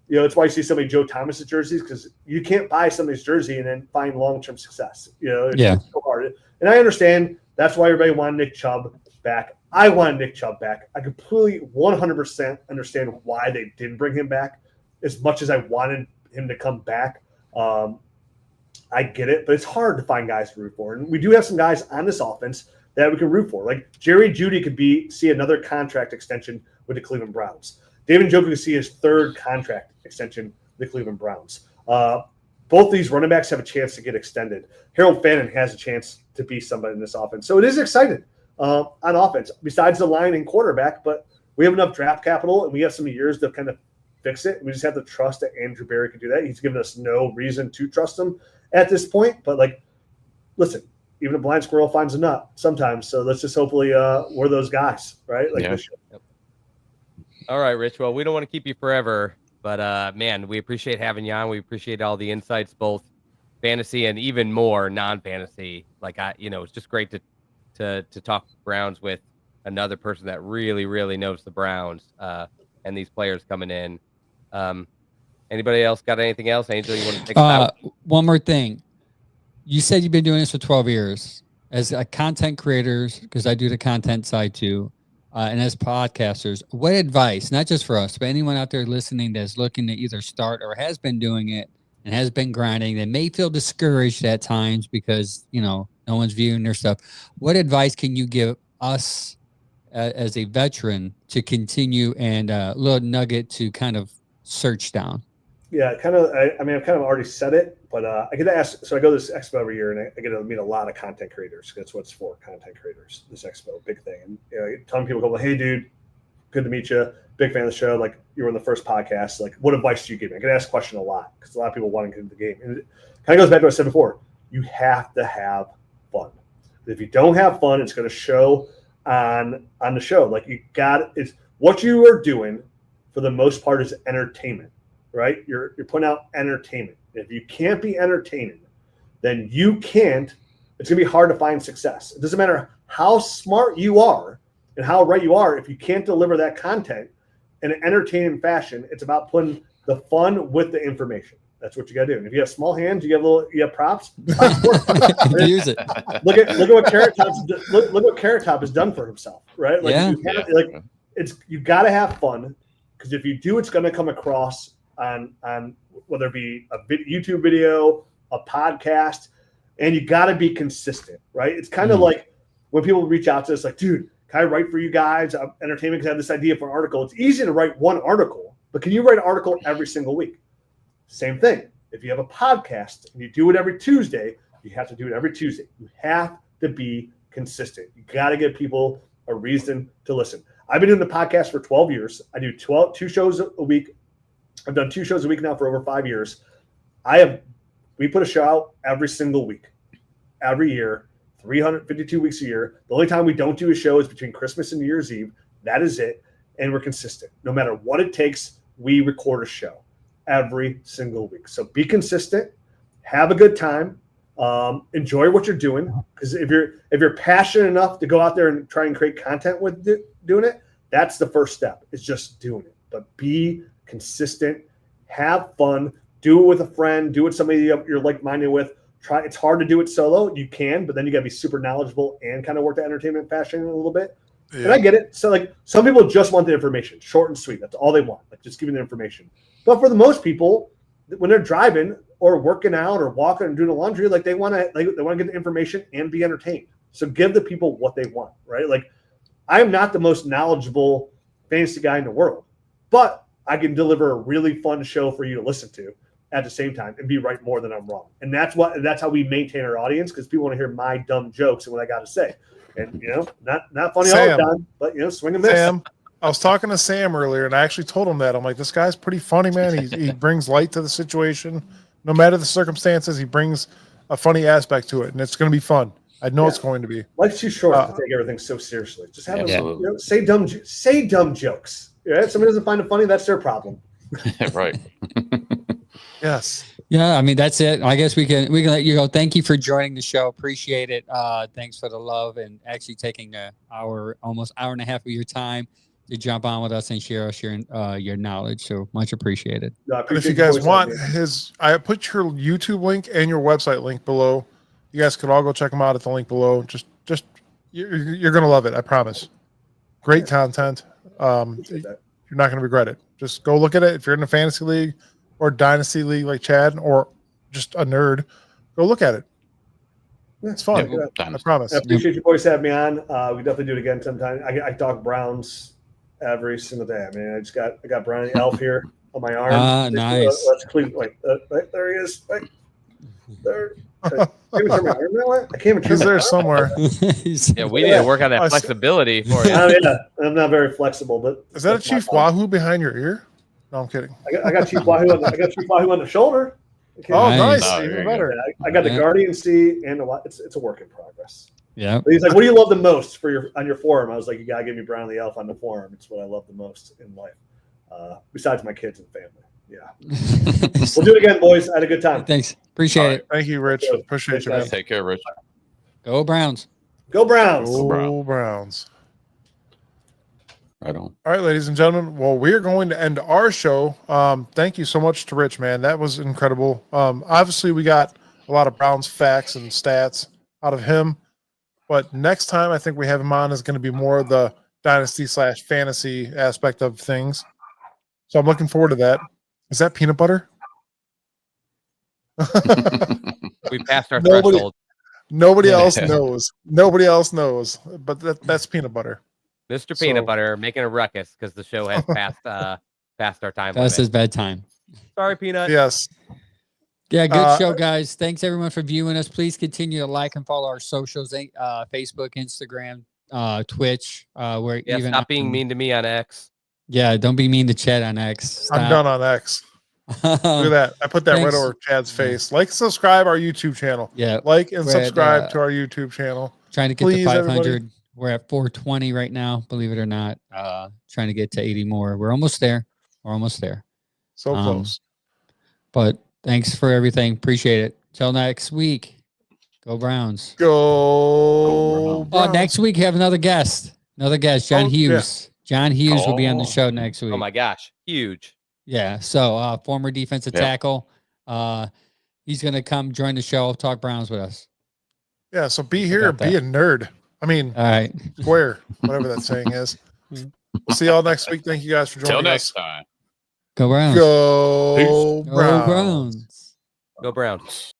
it's why you see so many Joe Thomas jerseys because you can't buy somebody's jersey and then find long-term success. It's so hard. And I understand that's why everybody wanted Nick Chubb back. I wanted Nick Chubb back. I completely 100% understand why they didn't bring him back as much as I wanted him to come back. I get it, but it's hard to find guys to root for. And we do have some guys on this offense that we can root for. Like Jerry Jeudy could see another contract extension with the Cleveland Browns. David Njoku could see his 3rd contract extension with the Cleveland Browns. Both these running backs have a chance to get extended. Harold Fannin has a chance to be somebody in this offense. So it is exciting. On offense, besides the line and quarterback, but we have enough draft capital and we have some years to kind of fix it. We just have to trust that Andrew Berry can do that. He's given us no reason to trust him at this point. But listen, even a blind squirrel finds a nut sometimes. So let's just hopefully we're those guys, right? This year. All right, Rich. Well, we don't want to keep you forever, but man, we appreciate having you on. We appreciate all the insights, both fantasy and even more non-fantasy. It's just great to talk Browns with another person that really, really knows the Browns and these players coming in. Anybody else got anything else? Angel, you want to take us out? One more thing. You said you've been doing this for 12 years as a content creators, because I do the content side too, and as podcasters. What advice, not just for us, but anyone out there listening that's looking to either start or has been doing it and has been grinding, that may feel discouraged at times because, no one's viewing their stuff. What advice can you give us as a veteran to continue and a little nugget to kind of search down? Yeah, kind of. I've kind of already said it, but I get to ask. So I go to this expo every year, and I get to meet a lot of content creators. That's what it's for, content creators. This expo, big thing. And a ton of people go, "Hey, dude, good to meet you. Big fan of the show. Like, you were in the first podcast. Like, what advice do you give me?" I get asked the question a lot because a lot of people want to get into the game. And it kind of goes back to what I said before. You have to have fun. If you don't have fun, it's going to show on the show. Like, it's what you are doing for the most part is entertainment, right? You're putting out entertainment. If you can't be entertaining, then it's going to be hard to find success. It doesn't matter how smart you are and how right you are. If you can't deliver that content in an entertaining fashion, it's about putting the fun with the information. That's what you got to do. And if you have small hands, you have props. Use it. Look at what Carrot Top has done for himself, right? You got to have fun, because if you do, it's going to come across on whether it be a YouTube video, a podcast, and you got to be consistent, right? It's kind of like when people reach out to us, like, dude, can I write for you guys? I'm entertainment because I have this idea for an article. It's easy to write one article, but can you write an article every single week? Same thing. If you have a podcast and you do it every Tuesday, you have to do it every Tuesday. You have to be consistent. You got to give people a reason to listen. I've been doing the podcast for 12 years. I do 2 shows a week. I've done 2 shows a week now for over 5 years. We put a show out every single week, every year, 352 weeks a year. The only time we don't do a show is between Christmas and New Year's Eve. That is it. And we're consistent. No matter what it takes, we record a show. every single week. So be consistent, have a good time, enjoy what you're doing. Because if you're passionate enough to go out there and try and create content with doing it, that's the first step. It's just doing it. But be consistent, have fun, do it with a friend, do it with somebody you're like-minded with. Try. It's hard to do it solo. You can, but then you got to be super knowledgeable and kind of work the entertainment fashion a little bit. Yeah. And I get it. So like some people just want the information, short and sweet. That's all they want. Like just giving the information. But for the most people, when they're driving or working out or walking and doing the laundry, like they want to get the information and be entertained. So give the people what they want, right? Like I'm not the most knowledgeable fantasy guy in the world, but I can deliver a really fun show for you to listen to at the same time and be right more than I'm wrong. And that's how we maintain our audience, because people want to hear my dumb jokes and what I got to say. And, not funny all the time, but, swing and miss. Sam, I was talking to Sam earlier, and I actually told him that. I'm like, this guy's pretty funny, man. He brings light to the situation. No matter the circumstances, he brings a funny aspect to it, and it's going to be fun. I know it's going to be. Life's too short to take everything so seriously. Just have say dumb jokes. Yeah, if somebody doesn't find it funny, that's their problem. Right. Yes. Yeah, I mean, that's it. I guess we can let you go. Thank you for joining the show. Appreciate it. Thanks for the love and actually taking almost hour and a half of your time to jump on with us and share us your knowledge. So much appreciated. No, and if you guys want I put your YouTube link and your website link below. You guys can all go check them out at the link below. Just you're gonna love it. I promise. Great content. You're not gonna regret it. Just go look at it. If you're in a fantasy league or dynasty league like Chad, or just a nerd, go look at it. It's fun. I promise. I appreciate you boys having me on. We definitely do it again sometime. I talk Browns every single day. I mean, I got Brownie Elf here on my arm. Nice. That's clean. There he is. There. I can't even He's there somewhere. Yeah, we need to work on that flexibility for you. I'm not very flexible, but is that a Chief Wahoo behind your ear? No, I'm kidding. I got Chief Wahoo. I got Chief Wahoo on the shoulder. Okay. Oh, nice! Even better. I got the Guardian C and it's a work in progress. Yeah. But he's like, "What do you love the most on your forum?" I was like, "You gotta give me Brown the Elf on the forum. It's what I love the most in life, besides my kids and family." Yeah. We'll do it again, boys. I had a good time. Thanks. Appreciate it. Thank you, Rich. Appreciate you, man. Take care, Rich. Go Browns. Go Browns. Go Browns. Right on. All right, ladies and gentlemen. Well, we're going to end our show. Thank you so much to Rich, man. That was incredible. Obviously, we got a lot of Browns facts and stats out of him. But next time, I think we have him on is going to be more of the dynasty/fantasy aspect of things. So I'm looking forward to that. Is that peanut butter? We passed our threshold. Nobody else knows. Nobody else knows. But that's peanut butter. Mr. Peanut Butter making a ruckus because the show has passed our time. That's his bedtime. Sorry, Peanut. Yes. Yeah, good show, guys. Thanks everyone for viewing us. Please continue to like and follow our socials: Facebook, Instagram, Twitch. Stop being mean to me on X. Yeah, don't be mean to Chad on X. Stop. I'm done on X. Look at that. I put that right over Chad's face. Like, subscribe our YouTube channel. Yeah. Like and subscribe to our YouTube channel. Trying to get to 500. Everybody. We're at 420 right now, believe it or not. Trying to get to 80 more. We're almost there. So close. But thanks for everything. Appreciate it. Till next week. Go Browns. Go Browns. Oh, next week we have another guest. John Hughes. Yeah. John Hughes will be on the show next week. Oh my gosh. Huge. Yeah. So former defensive tackle. He's gonna come join the show, talk Browns with us. Yeah, so be here, be a nerd. I mean, all right, square, whatever that saying is. We'll see y'all next week. Thank you guys for joining us. Till next time. Go Browns. Go Browns. Go Browns. Go Browns.